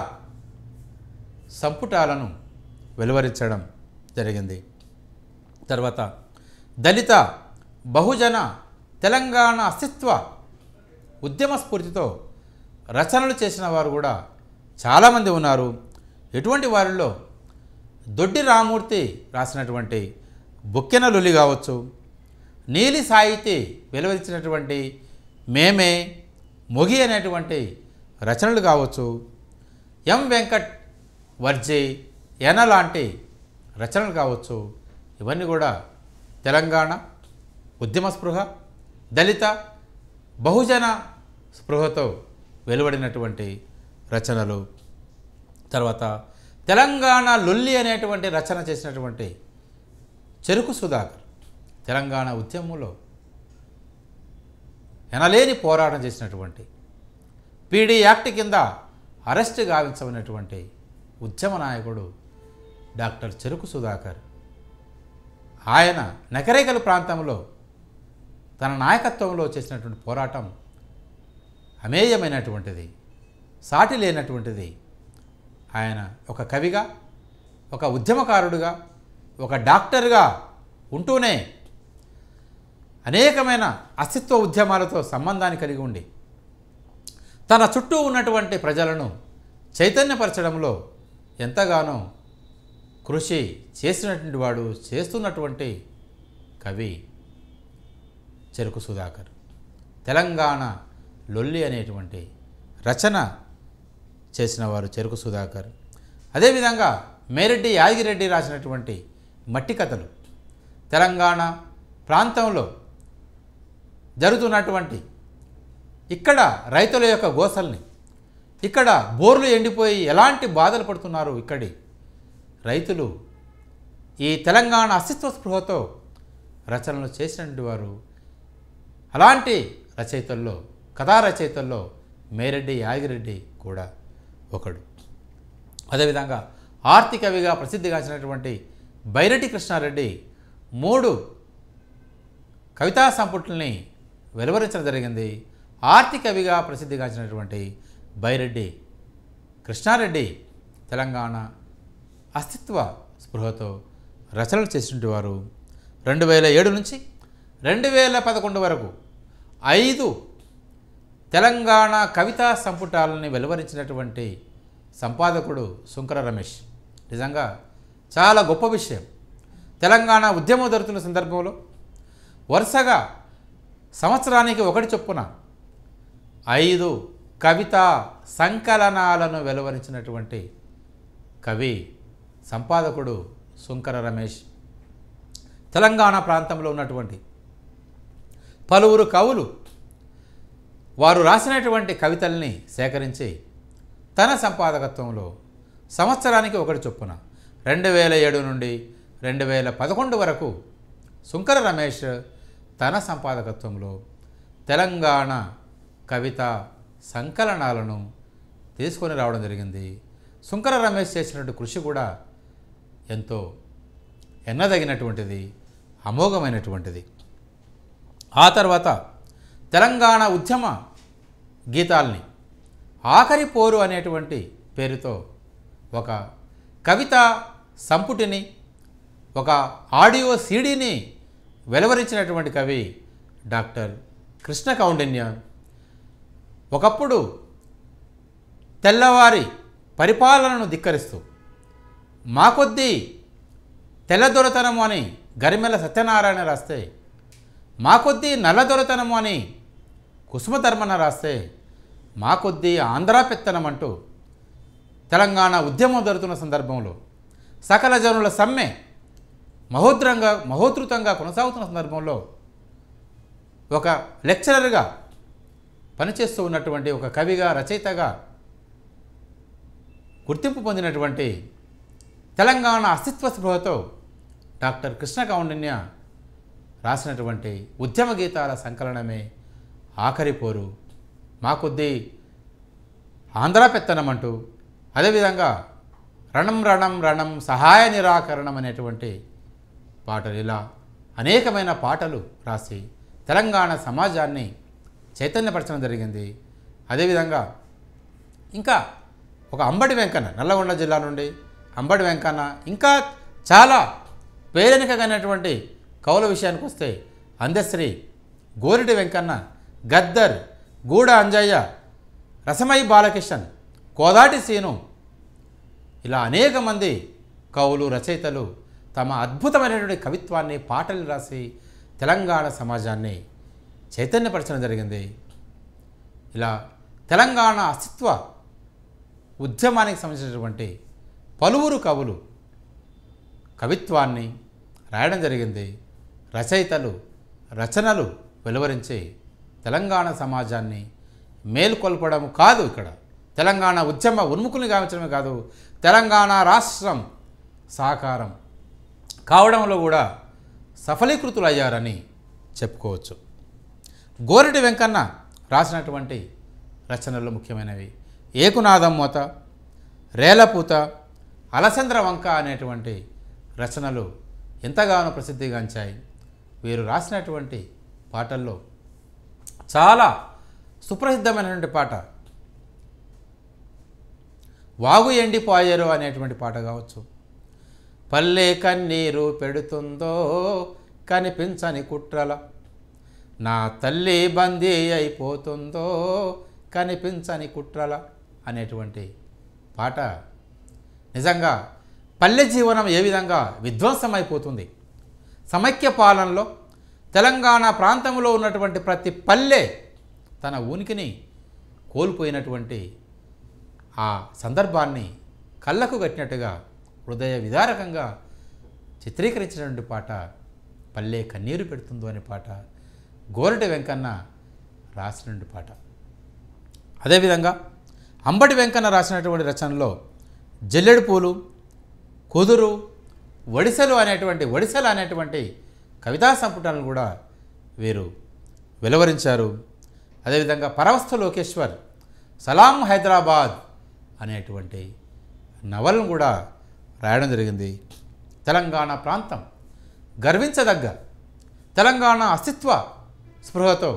సంపుటాలను వెలువరించడం జరిగింది. తర్వాత దళిత బహుజన తెలంగాణ అస్తిత్వ ఉద్యమ స్ఫూర్తితో రచనలు చేసిన వారు కూడా చాలామంది ఉన్నారు. ఎటువంటి వారిలో దొడ్డి రామూర్తి రాసినటువంటి బొక్కెన లొల్లి కావచ్చు, నీలి సాహితీ వెలువరించినటువంటి మేమే మొగి అనేటువంటి రచనలు కావచ్చు, ఎం వెంకట్ వర్జి యన లాంటి రచనలు కావచ్చు. ఇవన్నీ కూడా తెలంగాణ ఉద్యమ స్పృహ, దళిత బహుజన స్పృహతో వెలువడినటువంటి రచనలు. తర్వాత తెలంగాణ లొల్లి అనేటువంటి రచన చేసినటువంటి చెరుకు సుధాకర్ తెలంగాణ ఉద్యమంలో ఎనలేని పోరాటం చేసినటువంటి, పీడీ యాక్ట్ కింద అరెస్ట్ గావించబడినటువంటి ఉద్యమ నాయకుడు డాక్టర్ చెరుకు సుధాకర్. ఆయన నకరేకల్ ప్రాంతంలో తన నాయకత్వంలో చేసినటువంటి పోరాటం అమేయమైనటువంటిది, సాటి లేనటువంటిది. ఆయన ఒక కవిగా, ఒక ఉద్యమకారుడుగా, ఒక డాక్టర్గా ఉంటూనే అనేకమైన అస్తిత్వ ఉద్యమాలతో సంబంధాన్ని కలిగి ఉండి తన చుట్టూ ఉన్నటువంటి ప్రజలను చైతన్యపరచడంలో ఎంతగానో కృషి చేసినటువంటి వాడు, చేస్తున్నటువంటి కవి చెరుకు సుధాకర్. తెలంగాణ లొల్లి అనేటువంటి రచన చేసిన వారు చెరుకు సుధాకర్. అదేవిధంగా మేరెడ్డి యాదగిరెడ్డి రాసినటువంటి మట్టి కథలు తెలంగాణ ప్రాంతంలో జరుగుతున్నటువంటి ఇక్కడ రైతుల యొక్క గోసల్ని, ఇక్కడ బోర్లు ఎండిపోయి ఎలాంటి బాధలు పడుతున్నారు ఇక్కడి రైతులు, ఈ తెలంగాణ అస్తిత్వ స్పృహతో రచనలు చేసినటువంటి వారు. అలాంటి రచయితల్లో, కథా రచయితల్లో మేరెడ్డి యాదగిరెడ్డి కూడా ఒకడు. అదేవిధంగా ఆర్తికవిగా ప్రసిద్ధిగాంచినటువంటి బైరెడ్డి కృష్ణారెడ్డి 3 కవితా సంపుటిని వెలువరించడం జరిగింది. ఆర్తికవిగా ప్రసిద్ధిగాంచినటువంటి బైరెడ్డి కృష్ణారెడ్డి తెలంగాణ అస్తిత్వ స్పృహతో రచనలు చేసినటువంటి వారు. 2007 నుంచి 2011 వరకు 5 తెలంగాణ కవితా సంపుటాలని వెలువరించినటువంటి సంపాదకుడు సుంకర రమేష్. నిజంగా చాలా గొప్ప విషయం. తెలంగాణ ఉద్యమం జరుగుతున్న సందర్భంలో వరుసగా సంవత్సరానికి 1 చొప్పున 5 కవితా సంకలనాలను వెలువరించినటువంటి కవి సంపాదకుడు సుంకర రమేష్. తెలంగాణ ప్రాంతంలో ఉన్నటువంటి పలువురు కవులు వారు రాసినటువంటి కవితల్ని సేకరించి తన సంపాదకత్వంలో సంవత్సరానికి 1 చొప్పున 2007 నుండి 2011 వరకు సుంకర రమేష్ తన సంపాదకత్వంలో తెలంగాణ కవిత సంకలనాలను తీసుకొని రావడం జరిగింది. సుంకర రమేష్ చేసినటువంటి కృషి కూడా ఎంతో ఎన్నదగినటువంటిది, అమోఘమైనటువంటిది. ఆ తర్వాత తెలంగాణ ఉద్యమ గీతాల్ని ఆఖరి పోరు అనేటువంటి పేరుతో ఒక కవిత సంపుటిని, ఒక ఆడియో సీడీని వెలువరించినటువంటి కవి డాక్టర్ కృష్ణ కౌండిన్య. ఒకప్పుడు తెల్లవారి పరిపాలనను ధిక్కరిస్తూ మా కొద్దీ తెల్లదొరతనము అని గరిమెల సత్యనారాయణ రాస్తే, మా కొద్దీ నల్లదొరతనము అని కుసుమధర్మన రాస్తే, మా కొద్దీ ఆంధ్ర పెత్తనం అంటూ తెలంగాణ ఉద్యమం జరుగుతున్న సందర్భంలో సకల జనుల సమ్మె మహోధృతంగా కొనసాగుతున్న సందర్భంలో ఒక లెక్చరర్గా పనిచేస్తూ ఉన్నటువంటి ఒక కవిగా, రచయితగా గుర్తింపు పొందినటువంటి తెలంగాణ అస్తిత్వ స్పృహతో డాక్టర్ కృష్ణ కౌండిన్య రాసినటువంటి ఉద్యమ గీతాల సంకలనమే ఆఖరి పోరు, మా కొద్దీ ఆంధ్ర పెత్తనం అంటూ, అదేవిధంగా రణం రణం రణం సహాయ నిరాకరణం అనేటువంటి పాటలు, ఇలా అనేకమైన పాటలు రాసి తెలంగాణ సమాజాన్ని చైతన్యపరచడం జరిగింది. అదేవిధంగా ఇంకా ఒక అంబడి వెంకన్న, నల్లగొండ జిల్లా నుండి అంబడి వెంకన్న, ఇంకా చాలా పేరెనికగైనటువంటి కవుల విషయానికి వస్తే అందశ్రీ, గోరిటి వెంకన్న, గద్దర్, గూడ అంజయ్య, రసమయి బాలకిషన్, కోదాటి సీను, ఇలా అనేక మంది కవులు, రచయితలు తమ అద్భుతమైనటువంటి కవిత్వాన్ని పాటలు రాసి తెలంగాణ సమాజాన్ని చైతన్యపరచడం జరిగింది. ఇలా తెలంగాణ అస్తిత్వ ఉద్యమానికి సంబంధించినటువంటి పలువురు కవులు కవిత్వాన్ని రాయడం జరిగింది. రచయితలు రచనలు వెలువరించి తెలంగాణ సమాజాన్ని మేల్కొల్పడం కాదు, ఇక్కడ తెలంగాణ ఉద్యమ ఉన్ముఖుల్ని గావించడమే కాదు, తెలంగాణ రాష్ట్రం సాకారం కావడంలో కూడా సఫలీకృతులయ్యారని చెప్పుకోవచ్చు. గోరిటి వెంకన్న రాసినటువంటి రచనలు ముఖ్యమైనవి ఏకునాదం మోత, రేలపూత, అలసంద్ర వంక అనేటువంటి రచనలు ఎంతగానో ప్రసిద్ధిగాంచాయి. వీరు రాసినటువంటి పాటల్లో చాలా సుప్రసిద్ధమైనటువంటి పాట వాగు ఎండిపోయారు అనేటువంటి పాట కావచ్చు. పల్లె కన్నీరు పెడుతుందో కనిపించని కుట్రల, నా తల్లి బందీ అయిపోతుందో కనిపించని కుట్రల అనేటువంటి పాట నిజంగా పల్లె జీవనం ఏ విధంగా విధ్వంసమైపోతుంది. సమైక్య పాలనలో తెలంగాణ ప్రాంతంలో ఉన్నటువంటి ప్రతి పల్లె తన ఉనికిని కోల్పోయినటువంటి ఆ సందర్భాన్ని కళ్ళకు కట్టినట్టుగా హృదయ విదారకంగా చిత్రీకరించినటువంటి పాట పల్లె కన్నీరు పెడుతుందో అనే పాట గోరటి వెంకన్న రాసినటువంటి పాట. అదేవిధంగా అంబటి వెంకన్న రాసినటువంటి రచనలో జల్లెడు పూలు, కుదురు, ఒడిసెలు అనేటువంటి కవితా సంపుటాలను కూడా వీరు వెలువరించారు. అదేవిధంగా పరవస్థ లోకేశ్వర్ సలాం హైదరాబాద్ అనేటువంటి నవలను కూడా రాయడం జరిగింది. తెలంగాణ ప్రాంతం గర్వించదగ్గ తెలంగాణ అస్తిత్వ స్పృహతో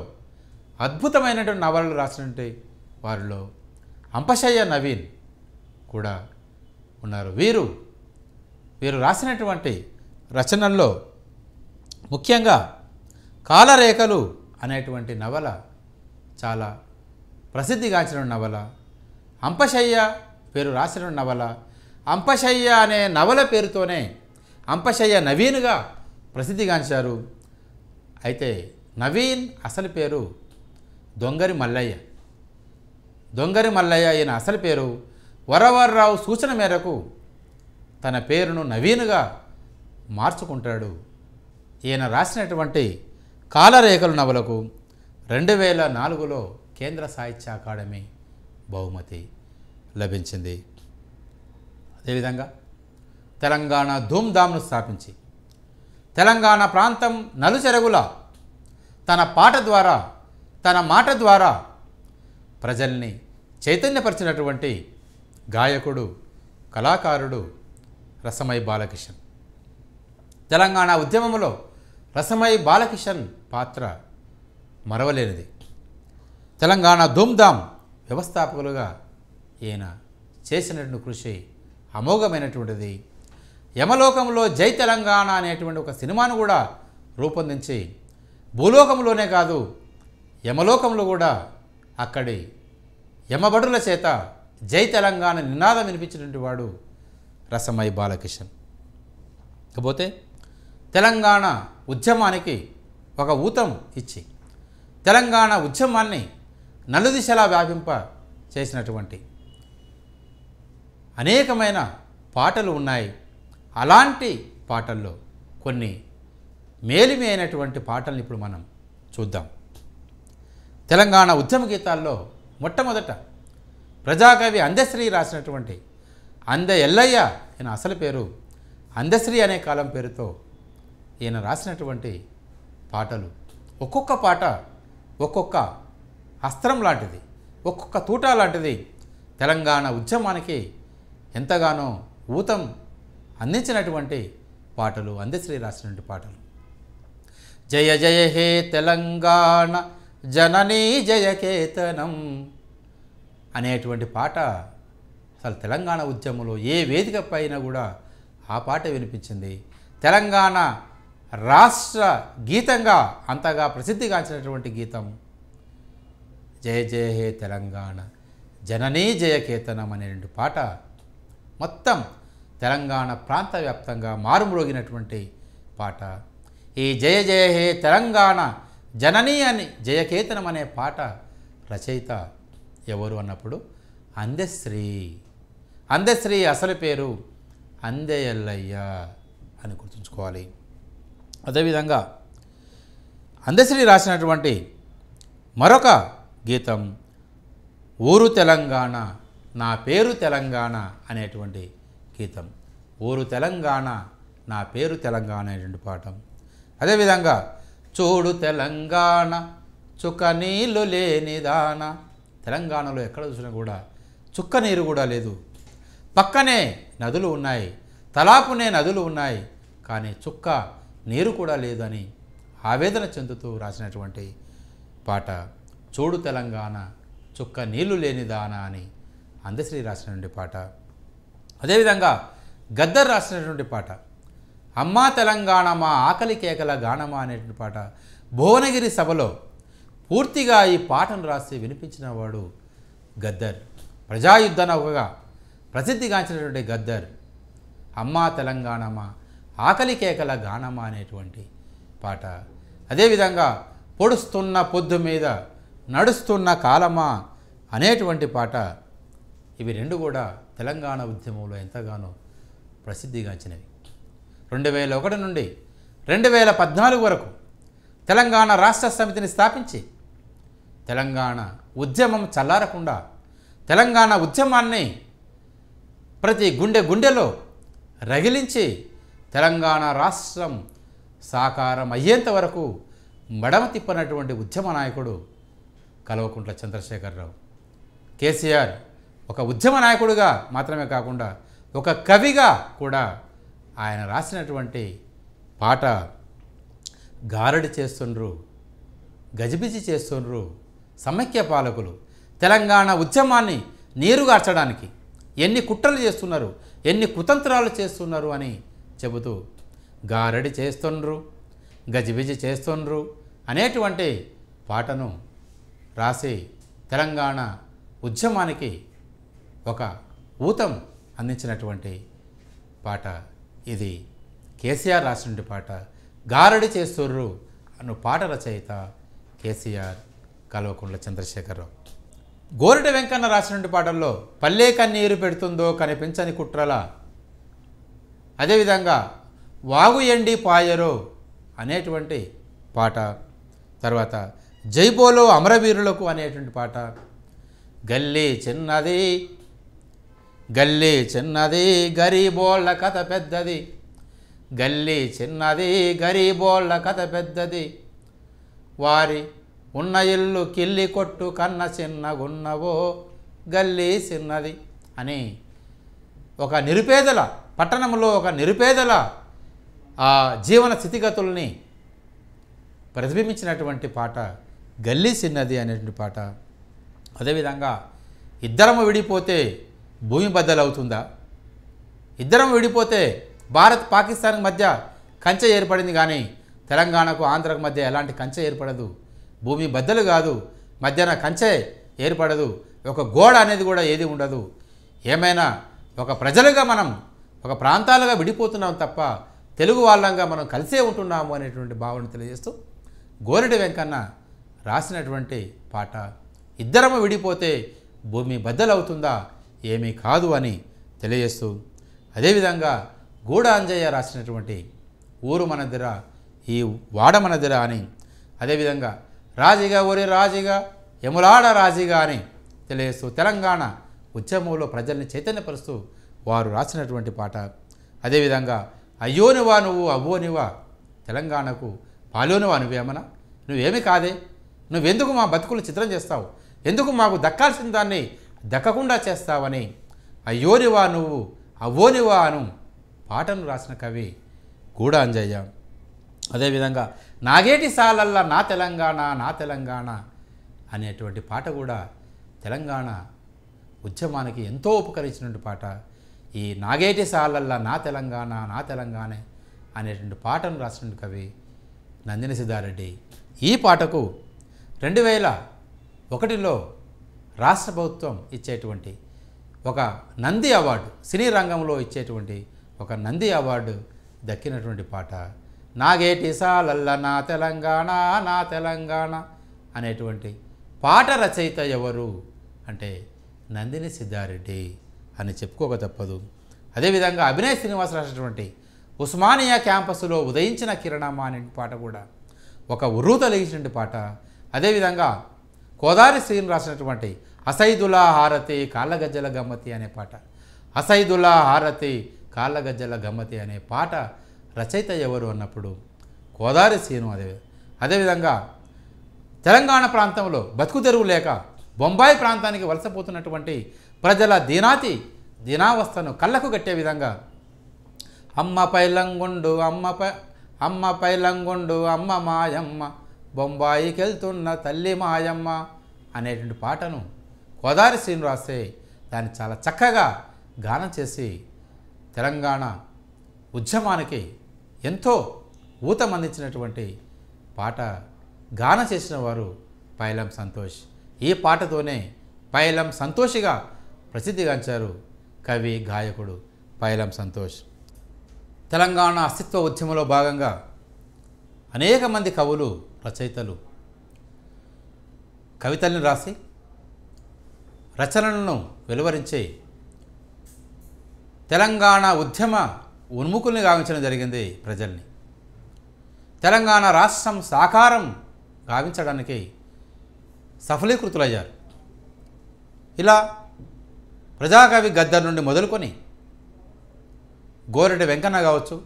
అద్భుతమైనటువంటి నవలలు రాసినటువంటి వారిలో అంపశయ్య నవీన్ కూడా ఉన్నారు. వీరు రాసినటువంటి రచనల్లో ముఖ్యంగా కాలరేఖలు అనేటువంటి నవల చాలా ప్రసిద్ధిగాంచిన నవల. అంపశయ్య పేరు రాసిన నవల. అంపశయ్య అనే నవల పేరుతోనే అంపశయ్య నవీన్గా ప్రసిద్ధిగాంచారు. అయితే నవీన్ అసలు పేరు దొంగరి మల్లయ్య. దొంగరి మల్లయ్య ఈయన అసలు పేరు. వరవర్రావు సూచన మేరకు తన పేరును నవీన్గా మార్చుకుంటాడు. ఈయన రాసినటువంటి కాలరేఖలు నవలకు 2004లో కేంద్ర సాహిత్య అకాడమీ బహుమతి లభించింది. అదేవిధంగా తెలంగాణ ధూమ్ధామ్ను స్థాపించి తెలంగాణ ప్రాంతం నలుచెరగుల తన పాట ద్వారా తన మాట ద్వారా ప్రజల్ని చైతన్యపరిచినటువంటి గాయకుడు, కళాకారుడు రసమై బాలకిషన్. తెలంగాణ ఉద్యమంలో రసమై బాలకిషన్ పాత్ర మరవలేనిది. తెలంగాణ ధూమ్ధామ్ వ్యవస్థాపకులుగా ఈయన చేసినటువంటి కృషి అమోఘమైనటువంటిది. యమలోకంలో జై తెలంగాణ అనేటువంటి ఒక సినిమాను కూడా రూపొందించి భూలోకంలోనే కాదు యమలోకంలో కూడా అక్కడి యమబడుల చేత జై తెలంగాణ నినాదం వినిపించినటువంటి వాడు రసమై బాలకిషన్. కాకపోతే తెలంగాణ ఉద్యమానికి ఒక ఊతం ఇచ్చి తెలంగాణ ఉద్యమాన్ని నలుదిశలా వ్యాపింప చేసినటువంటి అనేకమైన పాటలు ఉన్నాయి. అలాంటి పాటల్లో కొన్ని మేలిమి అయినటువంటి పాటలను ఇప్పుడు మనం చూద్దాం. తెలంగాణ ఉద్యమ గీతాల్లో మొట్టమొదట ప్రజాకవి అందశ్రీ రాసినటువంటి అందె ఎల్లయ్య, ఈయన అసలు పేరు అందశ్రీ అనే కాలం పేరుతో ఈయన రాసినటువంటి పాటలు ఒక్కొక్క పాట ఒక్కొక్క అస్త్రం లాంటిది, ఒక్కొక్క తూటా లాంటిది. తెలంగాణ ఉద్యమానికి ఎంతగానో ఊతం అందించినటువంటి పాటలు అందశ్రీ రాసినటువంటి పాటలు. జయ జయ హే తెలంగాణ జననీ జయకేతనం అనేటువంటి పాట అసలు తెలంగాణ ఉద్యమంలో ఏ వేదిక పైన కూడా ఆ పాట వినిపించింది. తెలంగాణ రాష్ట్ర గీతంగా అంతగా ప్రసిద్ధిగాంచినటువంటి గీతం జయ జయ హే తెలంగాణ జననీ జయకేతనం అనేటువంటి పాట మొత్తం తెలంగాణ ప్రాంత వ్యాప్తంగా మారుమ్రోగినటువంటి పాట. ఈ జయ జయ హే తెలంగాణ జననీ అని జయకేతనం అనే పాట రచయిత ఎవరు అన్నప్పుడు అందశ్రీ. అందశ్రీ అసలు పేరు అందె ఎల్లయ్య అని గుర్తుంచుకోవాలి. అదేవిధంగా అందశ్రీ రాసినటువంటి మరొక గీతం ఊరు తెలంగాణ నా పేరు తెలంగాణ అనేటువంటి గీతం. ఊరు తెలంగాణ నా పేరు తెలంగాణ అనేటువంటి పాఠం. అదేవిధంగా చూడు తెలంగాణ చుక్క నీళ్ళు లేనిదాన. తెలంగాణలో ఎక్కడ చూసినా కూడా చుక్క నీరు కూడా లేదు. పక్కనే నదులు ఉన్నాయి, తలాపునే నదులు ఉన్నాయి, కానీ చుక్క నీరు కూడా లేదని ఆవేదన చెందుతూ రాసినటువంటి పాట చూడు తెలంగాణ చుక్క నీళ్లు లేనిదానా అని అందశ్రీ రాసినటువంటి పాట. అదేవిధంగా గద్దర్ రాసినటువంటి పాట అమ్మా తెలంగాణ మా ఆకలి కేకల గానమా అనేటువంటి పాట భువనగిరి సభలో పూర్తిగా ఈ పాటను రాసి వినిపించిన వాడు గద్దర్. ప్రజాయుద్ధ నౌకగా ప్రసిద్ధిగాంచినటువంటి గద్దర్ అమ్మా తెలంగాణ మా ఆకలి కేకల గానమా అనేటువంటి పాట. అదేవిధంగా పొడుస్తున్న పొద్దు మీద నడుస్తున్న కాలమా అనేటువంటి పాట. ఇవి రెండు కూడా తెలంగాణ ఉద్యమంలో ఎంతగానో ప్రసిద్ధిగాంచినవి. 2001 నుండి 2014 వరకు తెలంగాణ రాష్ట్ర సమితిని స్థాపించి తెలంగాణ ఉద్యమం చల్లారకుండా తెలంగాణ ఉద్యమాన్ని ప్రతి గుండెలో రగిలించి తెలంగాణ రాష్ట్రం సాకారం అయ్యేంత వరకు మడమ తిప్పనటువంటి ఉద్యమ నాయకుడు కల్వకుంట్ల చంద్రశేఖరరావు. కేసీఆర్ ఒక ఉద్యమ నాయకుడిగా మాత్రమే కాకుండా ఒక కవిగా కూడా ఆయన రాసినటువంటి పాట గారడి చేస్తుండ్రు, గజిబిజి చేస్తుండ్రు సమైక్య పాలకులు తెలంగాణ ఉద్యమాన్ని నీరుగార్చడానికి ఎన్ని కుట్రలు చేస్తున్నారు, ఎన్ని కుతంత్రాలు చేస్తున్నారు అని చెబుతూ గారడి చేస్తుండ్రు, గజిబిజి చేస్తుండ్రు అనేటువంటి పాటను రాసి తెలంగాణ ఉద్యమానికి ఒక ఊతం అందించినటువంటి పాట ఇది. కేసీఆర్ రాసిన పాట గారడి చేస్తుర్రు అను పాట రచయిత కేసీఆర్ కల్వకుంట్ల చంద్రశేఖరరావు. గోరటి వెంకన్న రాసినటువంటి పాటల్లో పల్లె కన్నీరు పెడుతుందో కనిపించని కుట్రల, అదేవిధంగా వాగు ఎండి పాయరో అనేటువంటి పాట, తర్వాత జైబోలో అమరవీరులకు అనేటువంటి పాట, గల్లీ చిన్నది గల్లీ చిన్నది గరీబోళ్ళ కథ పెద్దది, గల్లీ చిన్నది గరీబోళ్ళ కథ పెద్దది, వారి ఉన్న ఇల్లు కిల్లి కొట్టు కన్న చిన్నగున్నవో గల్లీ చిన్నది అని ఒక నిరుపేదల పట్టణంలో ఒక నిరుపేదల ఆ జీవన స్థితిగతుల్ని ప్రతిబింబించినటువంటి పాట గల్లీ చిన్నది అనేటువంటి పాట. అదేవిధంగా ఇద్దరము విడిపోతే భూమి బద్దలవుతుందా, ఇద్దరం విడిపోతే భారత్ పాకిస్తాన్ మధ్య కంచె ఏర్పడింది కానీ తెలంగాణకు ఆంధ్రకు మధ్య ఎలాంటి కంచె ఏర్పడదు, భూమి బద్దలు కాదు, మధ్యన కంచె ఏర్పడదు, ఒక గోడ అనేది కూడా ఏది ఉండదు. ఏమైనా ఒక ప్రజలుగా మనం ఒక ప్రాంతాలుగా విడిపోతున్నాం తప్ప తెలుగు వాళ్ళంగా మనం కలిసే ఉంటున్నాము అనేటువంటి భావన తెలియజేస్తూ గోరటి వెంకన్న రాసినటువంటి పాట ఇద్దరము విడిపోతే భూమి బద్దలవుతుందా, ఏమీ కాదు అని తెలియజేస్తూ, అదేవిధంగా గూడ అంజయ్య రాసినటువంటి ఊరు మనదిర ఈ వాడ మనదిర అని, అదేవిధంగా రాజిగా ఒరి రాజిగా యములాడ రాజిగా అని తెలియజేస్తూ తెలంగాణ ఉద్యమంలో ప్రజల్ని చైతన్యపరుస్తూ వారు రాసినటువంటి పాట. అదేవిధంగా అయ్యోనివా నువ్వు అవ్వోనివా తెలంగాణకు పాలోనివా నువ్వేమన్నా, నువ్వేమీ కాదే, నువ్వెందుకు మా బతుకులు చిత్రం చేస్తావు, ఎందుకు మాకు దక్కాల్సిన దాన్ని దక్కకుండా చేస్తావని అయ్యోనివా నువ్వు అవ్వోనివా అను పాటను రాసిన కవి గూడ అంజయ్య. అదేవిధంగా నాగేటి సాలల్లా నా తెలంగాణ నా తెలంగాణ అనేటువంటి పాట కూడా తెలంగాణ ఉద్యమానికి ఎంతో ఉపకరించినటువంటి పాట. ఈ నాగేటి సాలల్లా నా తెలంగాణ నా తెలంగాణ అనేటువంటి పాటను రాసినటువంటి కవి నందిని సిద్ధారెడ్డి. ఈ పాటకు 2001లో రాష్ట్ర ప్రభుత్వం ఇచ్చేటువంటి ఒక నంది అవార్డు, సినీ రంగంలో ఇచ్చేటువంటి ఒక నంది అవార్డు దక్కినటువంటి పాట నాగేటి సాలల్లా నా తెలంగాణ నా తెలంగాణ అనేటువంటి పాట రచయిత ఎవరు అంటే నందిని సిద్ధారెడ్డి అని చెప్పుకోక తప్పదు. అదేవిధంగా అభినయ్ శ్రీనివాస్ రాసినటువంటి ఉస్మానియా క్యాంపస్లో ఉదయించిన కిరణమా అనే పాట కూడా ఒక ఉర్రూ తొలగించిన పాట. అదేవిధంగా కోదారి శ్రీని రాసినటువంటి అసైదులా హారతి కాళ్ళగజ్జల గమ్మతి అనే పాట, అసైదులా హారతి కాళ్ళగజ్జల గమ్మతి అనే పాట రచయిత ఎవరు అన్నప్పుడు కోదారి శ్రీను. అదేవిధంగా తెలంగాణ ప్రాంతంలో బతుకు తెరువు లేక బొంబాయి ప్రాంతానికి వలసపోతున్నటువంటి ప్రజల దీనావస్థను కళ్ళకు కట్టే విధంగా అమ్మ పైలంగుండు అమ్మ పైలంగుండు అమ్మ మాయమ్మ బొంబాయికి వెళ్తున్న తల్లి మాయమ్మ అనేటువంటి పాటను కోదారి శ్రీను రాస్తే దాన్ని చాలా చక్కగా గానం చేసి తెలంగాణ ఉద్యమానికి ఎంతో ఊతం అందించినటువంటి పాట గానం చేసిన వారు పైలం సంతోష్. ఈ పాటతోనే పైలం సంతోషిగా ప్రసిద్ధిగాంచారు కవి గాయకుడు పైలం సంతోష్. తెలంగాణ అస్తిత్వ ఉద్యమంలో భాగంగా అనేక మంది కవులు రచయితలు కవితల్ని రాసి రచనలను వెలువరించే తెలంగాణ ఉద్యమ ఉన్ముఖుల్ని గావించడం జరిగింది ప్రజల్ని. తెలంగాణ రాష్ట్రం సాకారం గావించడానికి సఫలీకృతులయ్యారు. ఇలా ప్రజాకవి గద్దర్ నుండి మొదలుకొని గోరెడ్డి వెంకన్న కావచ్చు,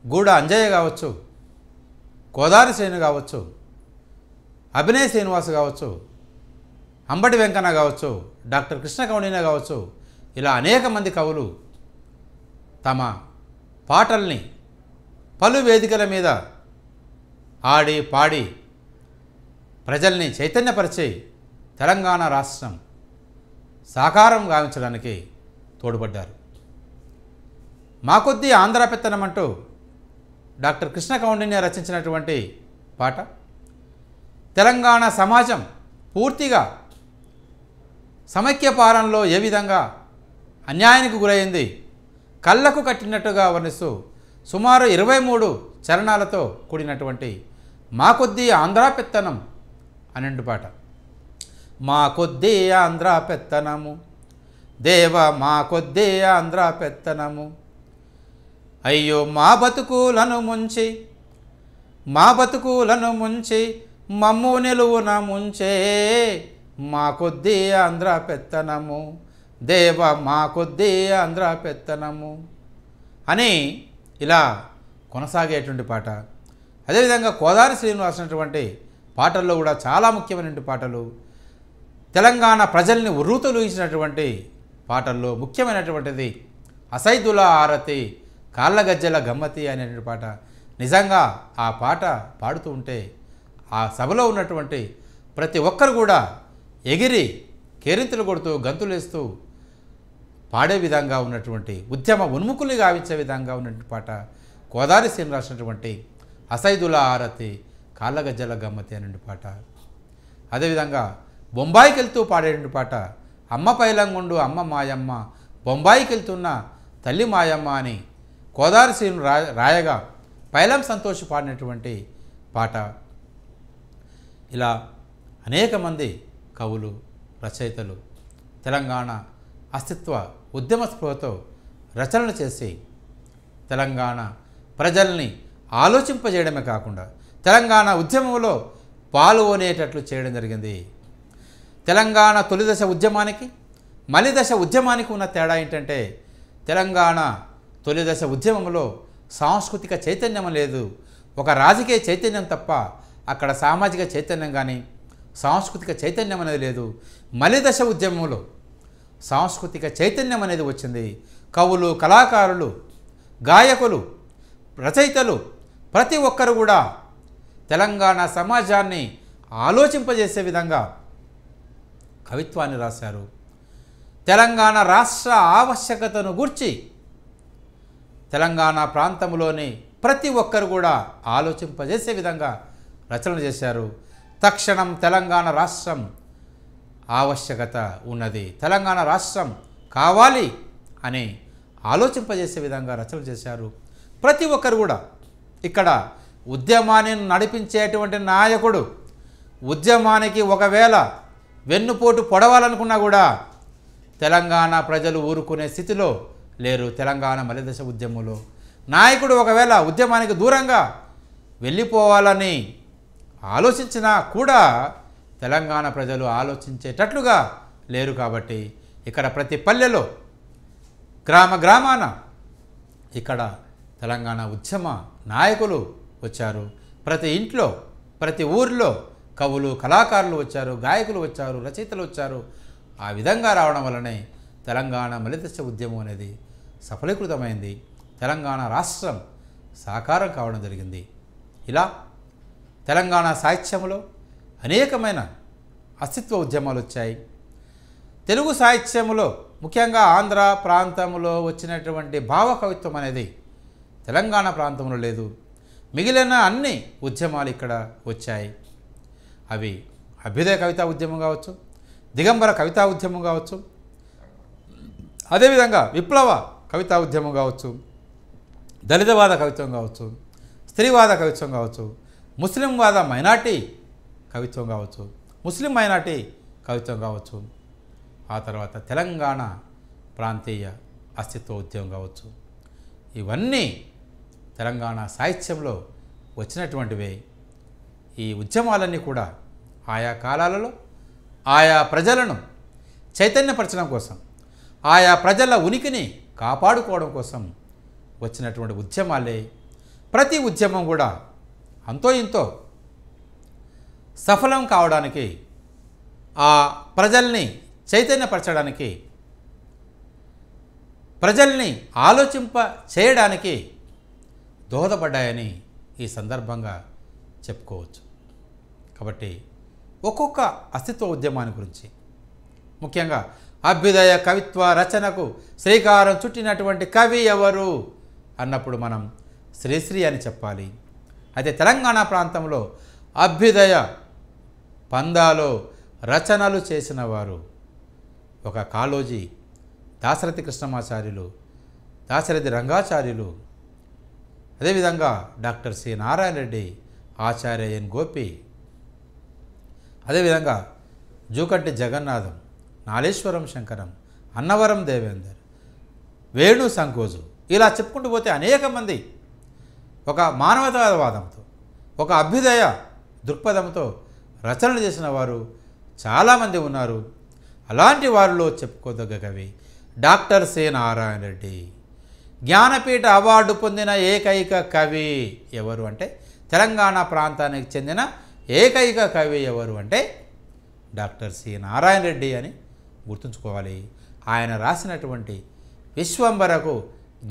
గూడ అంజయ్య కావచ్చు, కోదారి శ్రేణు కావచ్చు, అభినయ శ్రీనివాస్ కావచ్చు, అంబటి వెంకన్న కావచ్చు, డాక్టర్ కృష్ణ కౌండిన్య కావచ్చు, ఇలా అనేక మంది కవులు తమ పాటల్ని పలు వేదికల మీద ఆడి పాడి ప్రజల్ని చైతన్యపరిచి తెలంగాణ రాష్ట్రం సాకారం గావించడానికి తోడ్పడ్డారు. మా కొద్దీ ఆంధ్ర పెత్తనం అంటూ డాక్టర్ కృష్ణ కౌండిన్య రచించినటువంటి పాట తెలంగాణ సమాజం పూర్తిగా సమైక్య పాలనలో ఏ విధంగా అన్యాయానికి గురైంది కళ్ళకు కట్టినట్టుగా వర్ణిస్తూ సుమారు 23 చరణాలతో కూడినటువంటి మా కొద్దీ ఆంధ్ర పెత్తనం అనేటి పాట. మా కొద్దీ ఆంధ్ర పెత్తనము దేవ మా కొద్దీ ఆంధ్ర పెత్తనము, అయ్యో మా బతుకులను ముంచి మమ్ము నిలువున ముంచే, మా కొద్దీ ఆంధ్ర పెత్తనము దేవ మా కొద్దీ ఆంధ్ర పెత్తనము అని ఇలా కొనసాగేటువంటి పాట. అదేవిధంగా కోదారి శ్రీను రాసినటువంటి పాటల్లో కూడా చాలా ముఖ్యమైనటువంటి పాటలు, తెలంగాణ ప్రజల్ని ఉర్రూతలూయించినటువంటి పాటల్లో ముఖ్యమైనటువంటిది అసైదుల ఆరతి కాళ్ళగజ్జల గమ్మతి అనేటువంటి పాట. నిజంగా ఆ పాట పాడుతూ ఉంటే ఆ సభలో ఉన్నటువంటి ప్రతి ఒక్కరు కూడా ఎగిరి కేరింతలు కొడుతూ గంతులేస్తూ పాడే విధంగా ఉన్నటువంటి ఉద్యమ ఉన్ముఖుల్ని గావించే విధంగా ఉన్నటువంటి పాట కోదారి శ్రీను రాసినటువంటి అసైదుల ఆరతి కాళ్ళగజ్జల గమ్మతి అనే పాట. అదేవిధంగా బొంబాయికి వెళ్తూ పాడేటువంటి పాట అమ్మ పైలంగుండు అమ్మ మాయమ్మ బొంబాయికి వెళ్తున్న తల్లి మాయమ్మ అని కోదారి శ్రీను రాయగా పైలం సంతోష్ పాడినటువంటి పాట. ఇలా అనేక మంది కవులు రచయితలు తెలంగాణ అస్తిత్వ ఉద్యమ స్పృహతో రచనలు చేసి తెలంగాణ ప్రజల్ని ఆలోచింపజేయడమే కాకుండా తెలంగాణ ఉద్యమంలో పాల్గొనేటట్లు చేయడం జరిగింది. తెలంగాణ తొలిదశ ఉద్యమానికి మలిదశ ఉద్యమానికి ఉన్న తేడా ఏంటంటే తెలంగాణ తొలిదశ ఉద్యమంలో సాంస్కృతిక చైతన్యం లేదు, ఒక రాజకీయ చైతన్యం తప్ప అక్కడ సామాజిక చైతన్యం కానీ సాంస్కృతిక చైతన్యం అనేది లేదు. మలిదశ ఉద్యమంలో సాంస్కృతిక చైతన్యం అనేది వచ్చింది. కవులు, కళాకారులు, గాయకులు, రచయితలు ప్రతి ఒక్కరు కూడా తెలంగాణ సమాజాన్ని ఆలోచింపజేసే విధంగా కవిత్వాన్ని రాశారు. తెలంగాణ రాష్ట్ర ఆవశ్యకతను గూర్చి తెలంగాణ ప్రాంతంలోని ప్రతి ఒక్కరు కూడా ఆలోచింపజేసే విధంగా రచనలు చేశారు. తక్షణం తెలంగాణ రాష్ట్రం ఆవశ్యకత ఉన్నది, తెలంగాణ రాష్ట్రం కావాలి అని ఆలోచింపజేసే విధంగా రచనలు చేశారు. ప్రతి ఒక్కరు కూడా ఇక్కడ ఉద్యమాన్ని నడిపించేటువంటి నాయకుడు ఉద్యమానికి ఒకవేళ వెన్నుపోటు పొడవాలనుకున్నా కూడా తెలంగాణ ప్రజలు ఊరుకునే స్థితిలో లేరు. తెలంగాణ మలిదశ ఉద్యమంలో నాయకుడు ఒకవేళ ఉద్యమానికి దూరంగా వెళ్ళిపోవాలని ఆలోచించినా కూడా తెలంగాణ ప్రజలు ఆలోచించేటట్లుగా లేరు. కాబట్టి ఇక్కడ ప్రతి పల్లెలో గ్రామాన ఇక్కడ తెలంగాణ ఉద్యమ నాయకులు వచ్చారు. ప్రతి ఇంట్లో ప్రతి ఊరిలో కవులు, కళాకారులు వచ్చారు, గాయకులు వచ్చారు, రచయితలు వచ్చారు. ఆ విధంగా రావడం వల్లనే తెలంగాణ మలిదశ ఉద్యమం అనేది సఫలీకృతమైంది. తెలంగాణ రాష్ట్రం సాకారం కావడం జరిగింది. ఇలా తెలంగాణ సాహిత్యంలో అనేకమైన అస్తిత్వ ఉద్యమాలు వచ్చాయి. తెలుగు సాహిత్యంలో ముఖ్యంగా ఆంధ్ర ప్రాంతంలో వచ్చినటువంటి భావ కవిత్వం అనేది తెలంగాణ ప్రాంతంలో లేదు. మిగిలిన అన్ని ఉద్యమాలు ఇక్కడ వచ్చాయి. అవి అభ్యుదయ కవితా ఉద్యమం కావచ్చు, దిగంబర కవితా ఉద్యమం కావచ్చు, అదేవిధంగా విప్లవ కవితా ఉద్యమం కావచ్చు, దళితవాద కవిత్వం కావచ్చు, స్త్రీవాద కవిత్వం కావచ్చు, ముస్లింవాద మైనార్టీ కవిత్వం కావచ్చు, ముస్లిం మైనార్టీ కవిత్వం కావచ్చు, ఆ తర్వాత తెలంగాణ ప్రాంతీయ అస్తిత్వ ఉద్యమం కావచ్చు. ఇవన్నీ తెలంగాణ సాహిత్యంలో వచ్చినటువంటివే. ఈ ఉద్యమాలన్నీ కూడా ఆయా కాలాలలో ఆయా ప్రజలను చైతన్యపరచడం కోసం, ఆయా ప్రజల ఉనికిని కాపాడుకోవడం కోసం వచ్చినటువంటి ఉద్యమాలే. ప్రతి ఉద్యమం కూడా అంతో ఇంతో సఫలం కావడానికి, ఆ ప్రజల్ని చైతన్యపరచడానికి, ప్రజల్ని ఆలోచింప చేయడానికి దోహదపడ్డాయని ఈ సందర్భంగా చెప్పుకోవచ్చు. కాబట్టి ఒక్కొక్క అస్తిత్వ ఉద్యమాన్ని గురించి, ముఖ్యంగా అభ్యుదయ కవిత్వ రచనకు శ్రీకారం చుట్టినటువంటి కవి ఎవరు అన్నప్పుడు మనం శ్రీశ్రీ అని చెప్పాలి. అయితే తెలంగాణ ప్రాంతంలో అభ్యుదయ పందాలో రచనలు చేసిన వారు ఒక కాళోజీ, దాశరథి కృష్ణమాచార్యులు, దాశరథి రంగాచార్యులు, అదేవిధంగా డాక్టర్ సి నారాయణ రెడ్డి, ఆచార్య ఎన్ గోపి, అదేవిధంగా జూకంటి జగన్నాథం, నాలేశ్వరం శంకరం, అన్నవరం దేవేందర్, వేణు సంకోజు, ఇలా చెప్పుకుంటూ పోతే అనేక మంది ఒక మానవతావాదంతో, ఒక అభ్యుదయ దృక్పథంతో రచనలు చేసిన వారు చాలామంది ఉన్నారు. అలాంటి వారిలో చెప్పుకోదగ్గ కవి doctor C Narayana Reddy. Jnanpith award పొందిన ఏకైక కవి ఎవరు అంటే, తెలంగాణ ప్రాంతానికి చెందిన ఏకైక కవి ఎవరు అంటే డాక్టర్ సి నారాయణ రెడ్డి అని గుర్తుంచుకోవాలి. ఆయన రాసినటువంటి విశ్వంబరకు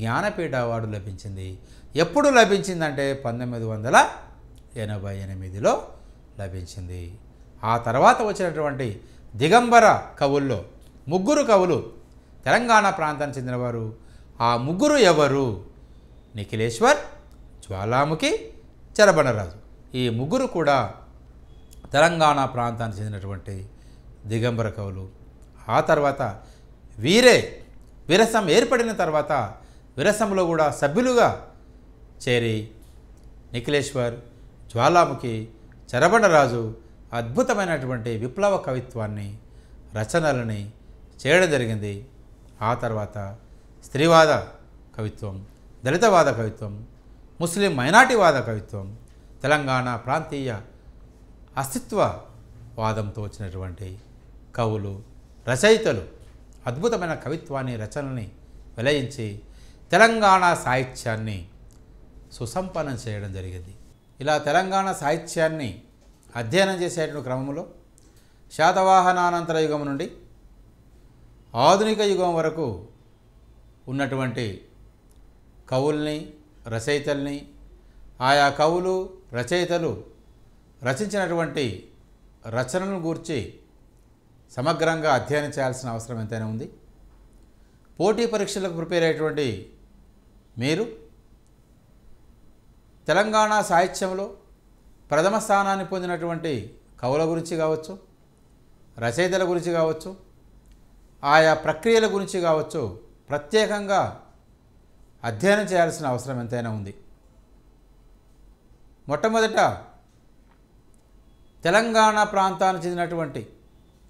జ్ఞానపీఠ అవార్డు లభించింది. ఎప్పుడు లభించిందంటే 1988లో లభించింది. ఆ తర్వాత వచ్చినటువంటి దిగంబర కవుల్లో ముగ్గురు కవులు తెలంగాణ ప్రాంతానికి చెందినవారు. ఆ ముగ్గురు ఎవరు? నిఖిలేశ్వర్, జ్వాలాముఖి, చెరబండరాజు. ఈ ముగ్గురు కూడా తెలంగాణ ప్రాంతానికి చెందినటువంటి దిగంబర కవులు. ఆ తర్వాత విరసం ఏర్పడిన తర్వాత విరసంలో కూడా సభ్యులుగా చేరి నిఖిలేశ్వర్, జ్వాలాముఖి, చెరబండరాజు అద్భుతమైనటువంటి విప్లవ కవిత్వాన్ని, రచనలని చేయడం జరిగింది. ఆ తర్వాత స్త్రీవాద కవిత్వం, దళితవాద కవిత్వం, ముస్లిం మైనార్టీవాద కవిత్వం, తెలంగాణ ప్రాంతీయ అస్తిత్వవాదంతో వచ్చినటువంటి కవులు, రచయితలు అద్భుతమైన కవిత్వాన్ని, రచనల్ని వెలయించి తెలంగాణ సాహిత్యాన్ని సుసంపన్నం చేయడం జరిగింది. ఇలా తెలంగాణ సాహిత్యాన్ని అధ్యయనం చేసేటువంటి క్రమంలో శాతవాహనానంతర యుగం నుండి ఆధునిక యుగం వరకు ఉన్నటువంటి కవుల్ని, రచయితల్ని, ఆయా కవులు, రచయితలు రచించినటువంటి రచనలను గూర్చి సమగ్రంగా అధ్యయనం చేయాల్సిన అవసరం ఎంతైనా ఉంది. పోటీ పరీక్షలకు ప్రిపేర్ అయ్యేటువంటి మీరు తెలంగాణ సాహిత్యంలో ప్రథమ స్థానాన్ని పొందినటువంటి కవుల గురించి కావచ్చు, రచయితల గురించి కావచ్చు, ఆయా ప్రక్రియల గురించి కావచ్చు, ప్రత్యేకంగా అధ్యయనం చేయాల్సిన అవసరం ఎంతైనా ఉంది. మొట్టమొదట తెలంగాణ ప్రాంతానికి చెందినటువంటి,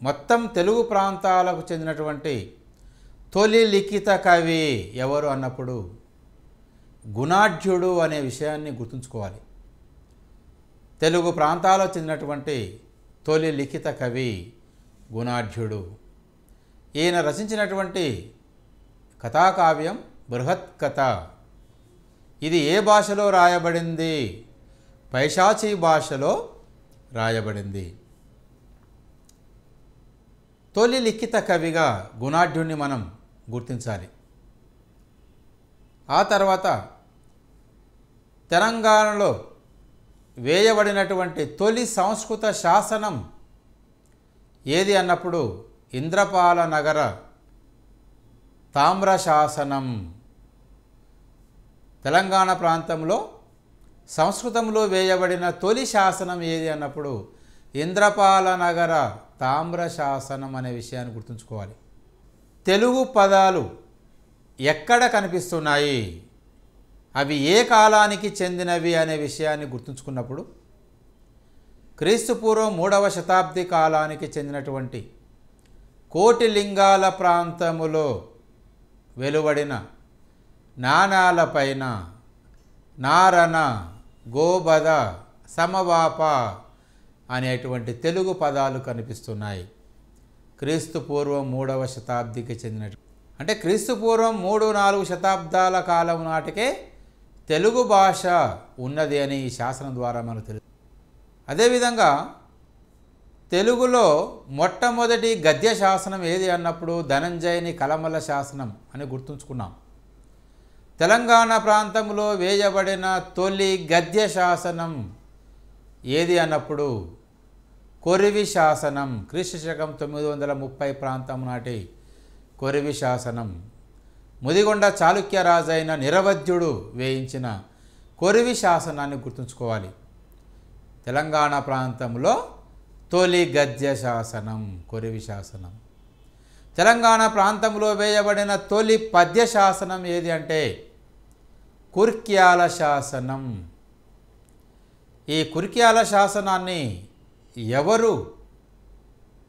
మొత్తం తెలుగు ప్రాంతాలకు చెందినటువంటి తొలి లిఖిత కవి ఎవరు అన్నప్పుడు గుణాఢ్యుడు అనే విషయాన్ని గుర్తుంచుకోవాలి. తెలుగు ప్రాంతాలకు చెందినటువంటి తొలి లిఖిత కవి గుణాఢ్యుడు. ఈయన రచించినటువంటి కథాకావ్యం బృహత్ కథ. ఇది ఏ భాషలో రాయబడింది? పైశాచీ భాషలో రాయబడింది. తొలి లిఖిత కవిగా గుణాఢ్యుడిని మనం గుర్తించాలి. ఆ తర్వాత తెలంగాణలో వేయబడినటువంటి తొలి సంస్కృత శాసనం ఏది అన్నప్పుడు ఇంద్రపాల నగర తామ్ర శాసనం. తెలంగాణ ప్రాంతంలో సంస్కృతంలో వేయబడిన తొలి శాసనం ఏది అన్నప్పుడు ఇంద్రపాల నగర తామ్ర శాసనం అనే విషయాన్ని గుర్తుంచుకోవాలి. తెలుగు పదాలు ఎక్కడ కనిపిస్తున్నాయి, అవి ఏ కాలానికి చెందినవి అనే విషయాన్ని గుర్తుంచుకున్నప్పుడు క్రీస్తుపూర్వం 3వ శతాబ్ది కాలానికి చెందినటువంటి కోటిలింగాల ప్రాంతములో వెలువడిన నాణాలపైన నారన, గోబద, సమవాప అనేటువంటి తెలుగు పదాలు కనిపిస్తున్నాయి. క్రీస్తు పూర్వం 3వ శతాబ్దికి చెందినట్టు, అంటే క్రీస్తు పూర్వం 3-4 శతాబ్దాల కాలం నాటికే తెలుగు భాష ఉన్నది అని ఈ శాసనం ద్వారా మనకు తెలుసు. అదేవిధంగా తెలుగులో మొట్టమొదటి గద్య శాసనం ఏది అన్నప్పుడు ధనంజయని కలమల శాసనం అని గుర్తుంచుకున్నాం. తెలంగాణ ప్రాంతంలో వేయబడిన తొలి గద్య శాసనం ఏది అన్నప్పుడు కొరివి శాసనం, క్రీస్తు శకం 930 ప్రాంతం నాటి కొరివి శాసనం. ముదిగొండ చాళుక్య రాజైన నిరవధ్యుడు వేయించిన కొరివి శాసనాన్ని గుర్తుంచుకోవాలి. తెలంగాణ ప్రాంతంలో తొలి గద్య శాసనం కొరివి శాసనం. తెలంగాణ ప్రాంతంలో వేయబడిన తొలి పద్య శాసనం ఏది అంటే కుర్క్యాల శాసనం. ఈ కుర్క్యాల శాసనాన్ని ఎవరు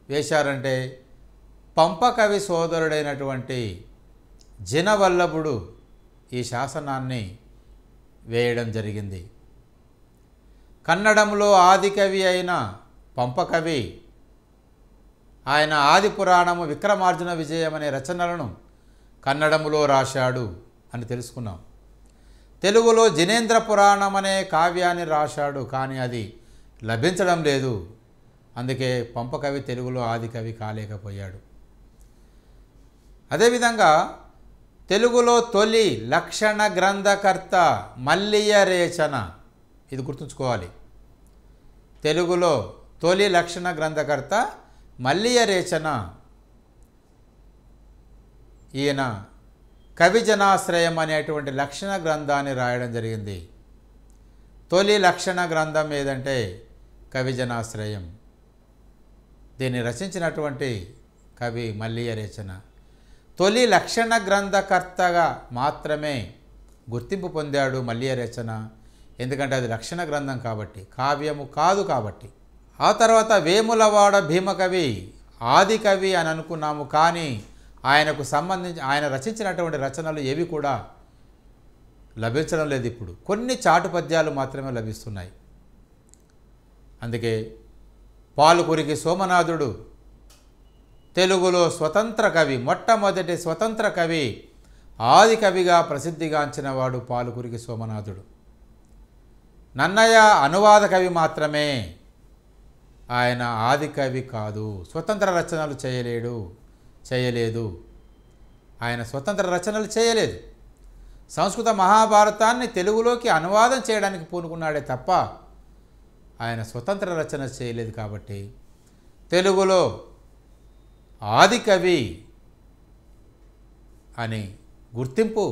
వేశారంటే పంపకవి సోదరుడైనటువంటి జినవల్లభుడు ఈ శాసనాన్ని వేయడం జరిగింది. కన్నడంలో ఆదికవి అయిన పంపకవి ఆయన ఆది పురాణము విక్రమార్జున విజయం అనే రచనలను కన్నడములో రాశాడు అని తెలుసుకున్నాం. తెలుగులో జినేంద్ర పురాణం అనే కావ్యాన్ని రాశాడు, కానీ అది లభించడం లేదు. అందుకే పంపకవి తెలుగులో ఆదికవి కాలేకపోయాడు. అదేవిధంగా తెలుగులో తొలి లక్షణ గ్రంథకర్త మల్లియ రేచన, ఇది గుర్తుంచుకోవాలి. తెలుగులో తొలి లక్షణ గ్రంథకర్త మల్లియ రేచన. ఈయన కవిజనాశ్రయం అనేటువంటి లక్షణ గ్రంథాన్ని రాయడం జరిగింది. తొలి లక్షణ గ్రంథం ఏదంటే కవిజనాశ్రయం. దీన్ని రచించినటువంటి కవి మల్లియ రేచన. తొలి లక్షణ గ్రంథకర్తగా మాత్రమే గుర్తింపు పొందాడు మల్లియ రేచన, ఎందుకంటే అది లక్షణ గ్రంథం కాబట్టి, కావ్యము కాదు కాబట్టి. ఆ తర్వాత వేములవాడ భీమకవి ఆదికవి అని అనుకున్నాము, కానీ ఆయనకు సంబంధించి ఆయన రచించినటువంటి రచనలు ఏవి కూడా లభించడం లేదు. ఇప్పుడు కొన్ని చాటు పద్యాలు మాత్రమే లభిస్తున్నాయి. అందుకే పాలుకురికి సోమనాథుడు తెలుగులో స్వతంత్ర కవి, మొట్టమొదటి స్వతంత్ర కవి, ఆది కవిగా ప్రసిద్ధిగాంచిన వాడు పాలుకురికి సోమనాథుడు. నన్నయ్య అనువాద కవి మాత్రమే, ఆయన ఆది కవి కాదు. స్వతంత్ర రచనలు చేయలేదు. ఆయన స్వతంత్ర రచనలు చేయలేదు. సంస్కృత మహాభారతాన్ని తెలుగులోకి అనువాదం చేయడానికి పూనుకున్నాడే తప్ప ఆయన స్వతంత్ర రచన చేయలేదు. కాబట్టి తెలుగులో ఆది కవి అని గుర్తింపు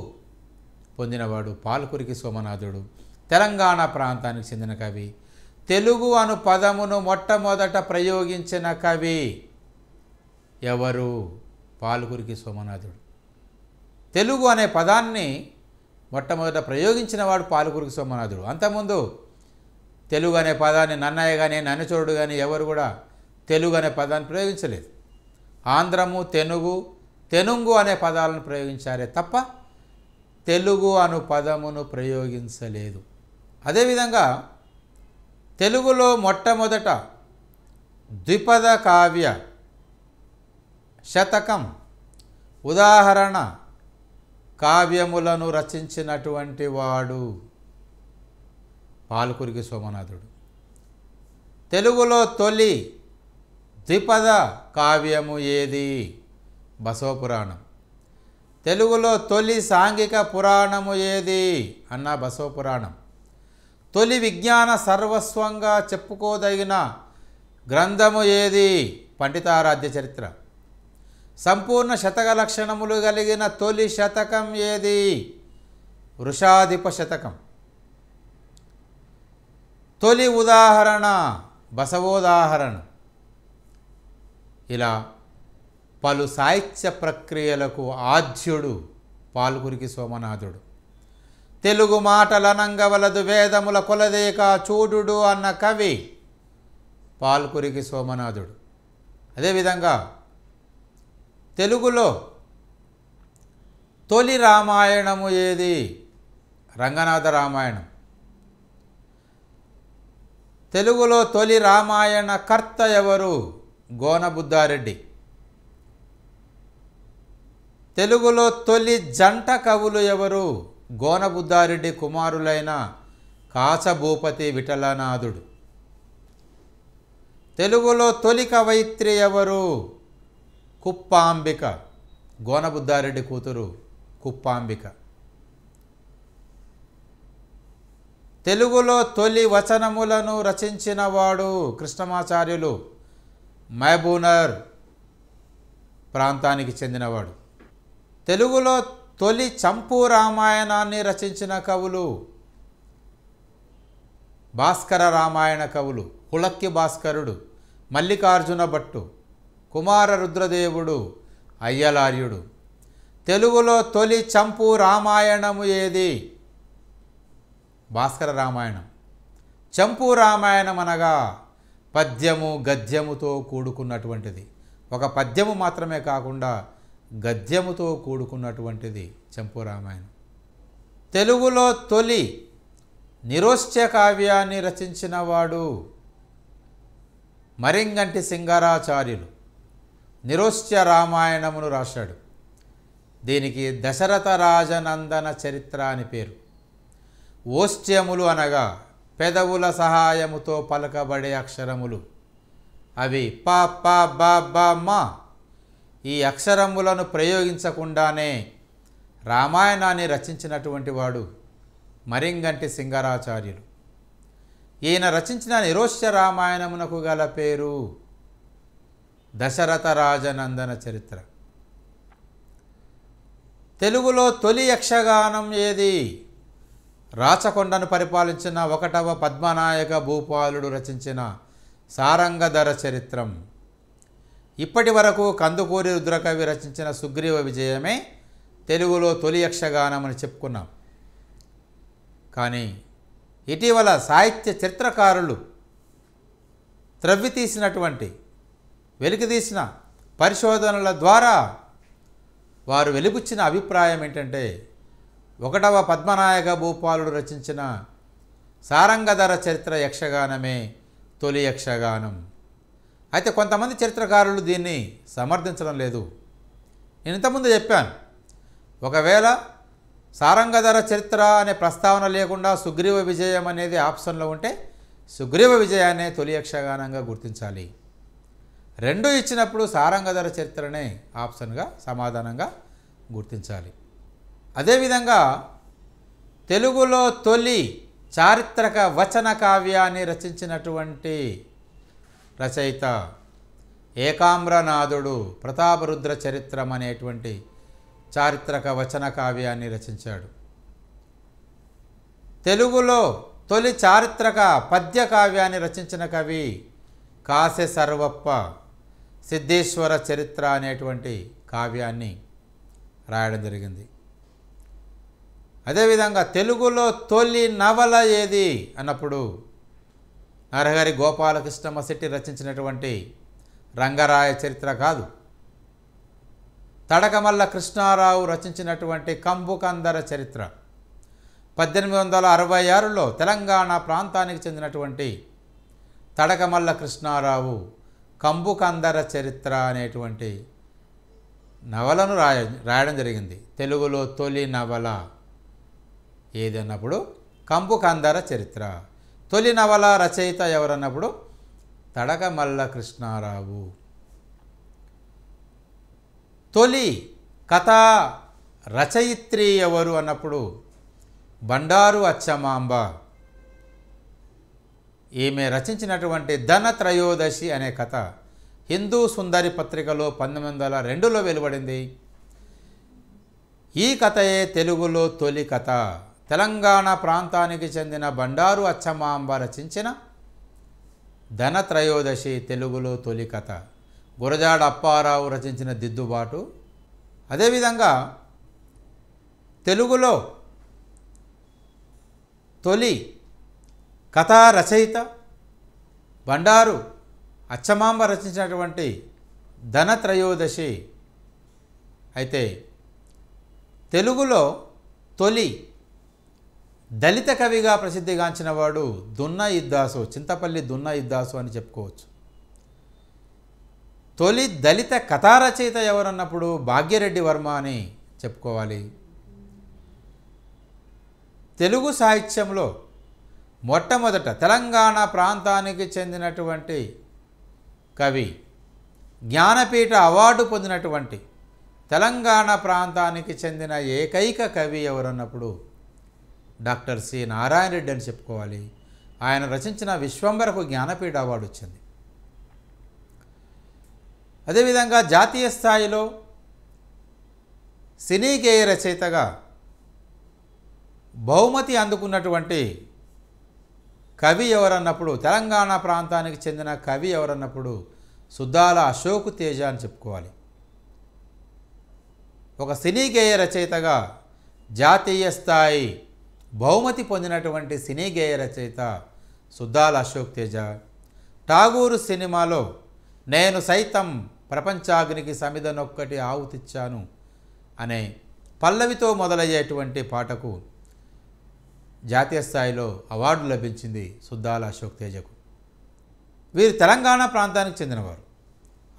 పొందినవాడు పాలుకురికి సోమనాథుడు. తెలంగాణ ప్రాంతానికి చెందిన కవి. తెలుగు అను పదమును మొట్టమొదట ప్రయోగించిన కవి ఎవరు? పాలుకురికి సోమనాథుడు. తెలుగు అనే పదాన్ని మొట్టమొదట ప్రయోగించిన వాడు పాలుకురికి సోమనాథుడు. అంతకుముందు తెలుగు అనే పదాన్ని నన్నయ్య కానీ నన్నచోడు కానీ ఎవరు కూడా తెలుగు అనే పదాన్ని ప్రయోగించలేదు. ఆంధ్రము, తెనుగు అనే పదాలను ప్రయోగించారే తప్ప తెలుగు అను పదమును ప్రయోగించలేదు. అదేవిధంగా తెలుగులో మొట్టమొదట ద్విపద కావ్య శతకం, ఉదాహరణ కావ్యములను రచించినటువంటి వాడు పాలుకురికి సోమనాథుడు. తెలుగులో తొలి ద్విపద కావ్యము ఏది? బసవపురాణం. తెలుగులో తొలి సాంఘిక పురాణము ఏది అన్న బసవపురాణం. తొలి విజ్ఞాన సర్వస్వంగా చెప్పుకోదగిన గ్రంథము ఏది? పండితారాధ్య చరిత్ర. సంపూర్ణ శతక లక్షణములు కలిగిన తొలి శతకం ఏది? వృషాధిప శతకం. తొలి ఉదాహరణ బసవోదాహరణ. ఇలా పలు సాహిత్య ప్రక్రియలకు ఆద్యుడు పాలుకురికి సోమనాథుడు. తెలుగు మాటలనంగవలదు వేదముల కొలదేక చూడు అన్న కవి పాలుకురికి సోమనాథుడు. అదేవిధంగా తెలుగులో తొలి రామాయణము ఏది? రంగనాథ రామాయణం. తెలుగులో తొలి రామాయణ కర్త ఎవరు? గోనబుద్ధారెడ్డి. తెలుగులో తొలి జంట కవులు ఎవరు? గోనబుద్ధారెడ్డి కుమారులైన కాచభూపతి విఠలనాథుడు. తెలుగులో తొలి కవయిత్రి ఎవరు? కుప్పాంబిక. గోనబుద్ధారెడ్డి కూతురు కుప్పాంబిక. తెలుగులో తొలి వచనములను రచించిన వాడు కృష్ణమాచార్యులు, మహబూనర్ ప్రాంతానికి చెందినవాడు. తెలుగులో తొలి చంపు రామాయణాన్ని రచించిన కవులు భాస్కర రామాయణ కవులు హుళక్కి భాస్కరుడు, మల్లికార్జున భట్టు, కుమార రుద్రదేవుడు, అయ్యలార్యుడు. తెలుగులో తొలి చంపు రామాయణము ఏది? భాస్కర రామాయణం. చంపు రామాయణం అనగా పద్యము గద్యముతో కూడుకున్నటువంటిది. ఒక పద్యము మాత్రమే కాకుండా గద్యముతో కూడుకున్నటువంటిది చంపు రామాయణం. తెలుగులో తొలి నిరోష్ట్య కావ్యాన్ని రచించిన వాడు మరింగంటి సింగరాచార్యులు. నిరోష్ట్య రామాయణమును రాశాడు. దీనికి దశరథ రాజనందన చరిత్ర అని పేరు. ఓష్ట్యములు అనగా పెదవుల సహాయముతో పలకబడే అక్షరములు. అవి ప ప బ బ మ. ఈ అక్షరములను ప్రయోగించకుండానే రామాయణాన్ని రచించినటువంటి వాడు మరింగంటి సింగరాచార్యులు. ఈయన రచించిన నిరోష్ట్య రామాయణమునకు గల పేరు దశరథ రాజనందన చరిత్ర. తెలుగులో తొలి యక్షగానం ఏది? రాచకొండను పరిపాలించిన 1వ పద్మనాయక భూపాలుడు రచించిన సారంగధర చరిత్రం. ఇప్పటి వరకు కందుకూరి రుద్రకవి రచించిన సుగ్రీవ విజయమే తెలుగులో తొలి యక్షగానం అని చెప్పుకున్నాం. కానీ ఇటీవల సాహిత్య చరిత్రకారులు వెలికితీసిన పరిశోధనల ద్వారా వారు వెలిబుచ్చిన అభిప్రాయం ఏంటంటే 1వ పద్మనాయక భూపాలుడు రచించిన సారంగధర చరిత్ర యక్షగానమే తొలి యక్షగానం. అయితే కొంతమంది చరిత్రకారులు దీన్ని సమర్థించడం లేదు. నేను ఇంతకుముందు చెప్పాను, ఒకవేళ సారంగధర చరిత్ర అనే ప్రస్తావన లేకుండా సుగ్రీవ విజయం అనేది ఆప్షన్లో ఉంటే సుగ్రీవ విజయాన్నే తొలి యక్షగానంగా గుర్తించాలి. రెండు ఇచ్చినప్పుడు సారంగధర చరిత్రనే ఆప్షన్గా సమాధానంగా గుర్తించాలి. అదేవిధంగా తెలుగులో తొలి చారిత్రక వచన కావ్యాన్ని రచించినటువంటి రచయిత ఏకామ్రనాథుడు ప్రతాపరుద్ర చరిత్రం అనేటువంటి చారిత్రక వచన కావ్యాన్ని రచించాడు. తెలుగులో తొలి చారిత్రక పద్య కావ్యాన్ని రచించిన కవి కాసె సర్వప్ప సిద్ధేశ్వర చరిత్ర అనేటువంటి కావ్యాన్ని రాయడం జరిగింది. అదేవిధంగా తెలుగులో తొలి నవల ఏది అన్నప్పుడు నరహరి గోపాలకృష్ణమ్మ శెట్టి రచించినటువంటి రంగరాయ చరిత్ర కాదు, తడకమల్ల కృష్ణారావు రచించినటువంటి కంబుకందర చరిత్ర. 1866లో తెలంగాణ ప్రాంతానికి చెందినటువంటి తడకమల్ల కృష్ణారావు కంబుకందర చరిత్ర అనేటువంటి నవలను రాయడం జరిగింది. తెలుగులో తొలి నవల ఏది అన్నప్పుడు కంబుకందర చరిత్ర. తొలి నవల రచయిత ఎవరన్నప్పుడు తడకమల్ల కృష్ణారావు. తొలి కథా రచయిత్రి ఎవరు అన్నప్పుడు బండారు అచ్చమాంబ. ఈమె రచించినటువంటి ధనత్రయోదశి అనే కథ హిందూ సుందరి పత్రికలో 1902లో వెలువడింది. ఈ కథయే తెలుగులో తొలి కథ. తెలంగాణ ప్రాంతానికి చెందిన బండారు అచ్చమాంబ రచించిన ధనత్రయోదశి తెలుగులో తొలి కథ. గురజాడ అప్పారావు రచించిన దిద్దుబాటు. అదేవిధంగా తెలుగులో తొలి కథా రచయిత బండారు అచ్చమాంబ రచించినటువంటి ధనత్రయోదశి. అయితే తెలుగులో తొలి దళిత కవిగా ప్రసిద్ధిగాంచిన వాడు దున్న ఇద్దాసు, చింతపల్లి దున్న ఇద్దాసు అని చెప్పుకోవచ్చు. తొలి దళిత కథారచయిత ఎవరన్నప్పుడు భాగ్యరెడ్డి వర్మ అని చెప్పుకోవాలి. తెలుగు సాహిత్యంలో మొట్టమొదట తెలంగాణ ప్రాంతానికి చెందినటువంటి కవి, జ్ఞానపీఠ అవార్డు పొందినటువంటి తెలంగాణ ప్రాంతానికి చెందిన ఏకైక కవి ఎవరన్నప్పుడు డాక్టర్ సి నారాయణ రెడ్డి అని చెప్పుకోవాలి. ఆయన రచించిన విశ్వంబరకు జ్ఞానపీఠ అవార్డు వచ్చింది. అదేవిధంగా జాతీయ స్థాయిలో సినీ గేయ రచయితగా బహుమతి అందుకున్నటువంటి కవి ఎవరన్నప్పుడు, తెలంగాణ ప్రాంతానికి చెందిన కవి ఎవరన్నప్పుడు సుద్దాల అశోక్ తేజ అని చెప్పుకోవాలి. ఒక సినీ గేయ రచయితగా జాతీయ స్థాయి బహుమతి పొందినటువంటి సినీ గేయ రచయిత సుద్దాల అశోక్ తేజ. ఠాగూరు సినిమాలో నేను సైతం ప్రపంచాగ్నికి సమిధనొక్కటి ఆవుతిచ్చాను అనే పల్లవితో మొదలయ్యేటువంటి పాటకు జాతీయ స్థాయిలో అవార్డు లభించింది సుద్దాల అశోక్ తేజకు. వీరు తెలంగాణ ప్రాంతానికి చెందినవారు.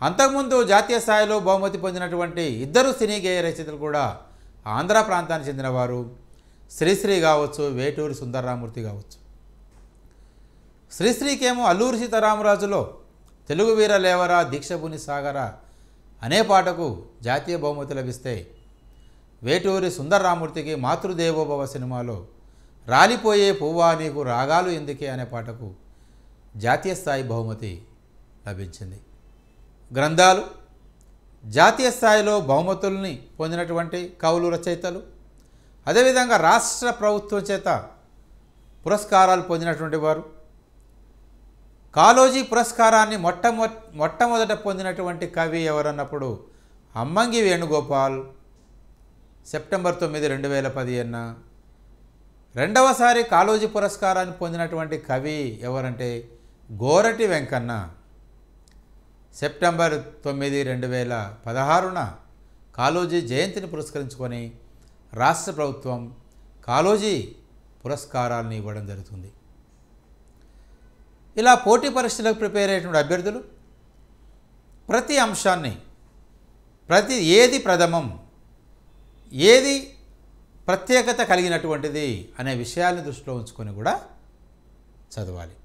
అంతకుముందు జాతీయ స్థాయిలో బహుమతి పొందినటువంటి ఇద్దరు సినీ గేయ రచయితలు కూడా ఆంధ్ర ప్రాంతానికి చెందినవారు. శ్రీశ్రీ కావచ్చు, వేటూరి సుందరరామూర్తి కావచ్చు. శ్రీశ్రీకేమో అల్లూరి సీతారామరాజులో తెలుగు వీర లేవరా దీక్షభూని సాగరా అనే పాటకు జాతీయ బహుమతి లభిస్తే, వేటూరి సుందరరామూర్తికి మాతృదేవోభవ సినిమాలో రాలిపోయే పువ్వా నీకు రాగాలు ఎందుకే అనే పాటకు జాతీయ స్థాయి బహుమతి లభించింది. గ్రంథాలు జాతీయ స్థాయిలో బహుమతుల్ని పొందినటువంటి కవులు, రచయితలు, అదేవిధంగా రాష్ట్ర ప్రభుత్వం చేత పురస్కారాలు పొందినటువంటి వారు. కాళోజీ పురస్కారాన్ని మొట్టమొదట పొందినటువంటి కవి ఎవరన్నప్పుడు అమ్మంగి వేణుగోపాల్, సెప్టెంబర్ 9, 2015. రెండవసారి కాళోజీ పురస్కారాన్ని పొందినటువంటి కవి ఎవరంటే గోరటి వెంకన్న, సెప్టెంబర్ 9, 2016 కాళోజీ జయంతిని పురస్కరించుకొని రాష్ట్ర ప్రభుత్వం కాళోజీ పురస్కారాలను ఇవ్వడం జరుగుతుంది. ఇలా పోటీ పరీక్షలకు ప్రిపేర్ అయ్యేటువంటి అభ్యర్థులు ప్రతి అంశాన్ని, ఏది ప్రథమం, ఏది ప్రత్యేకత కలిగినటువంటిది అనే విషయాన్ని దృష్టిలో ఉంచుకొని కూడా చదవాలి.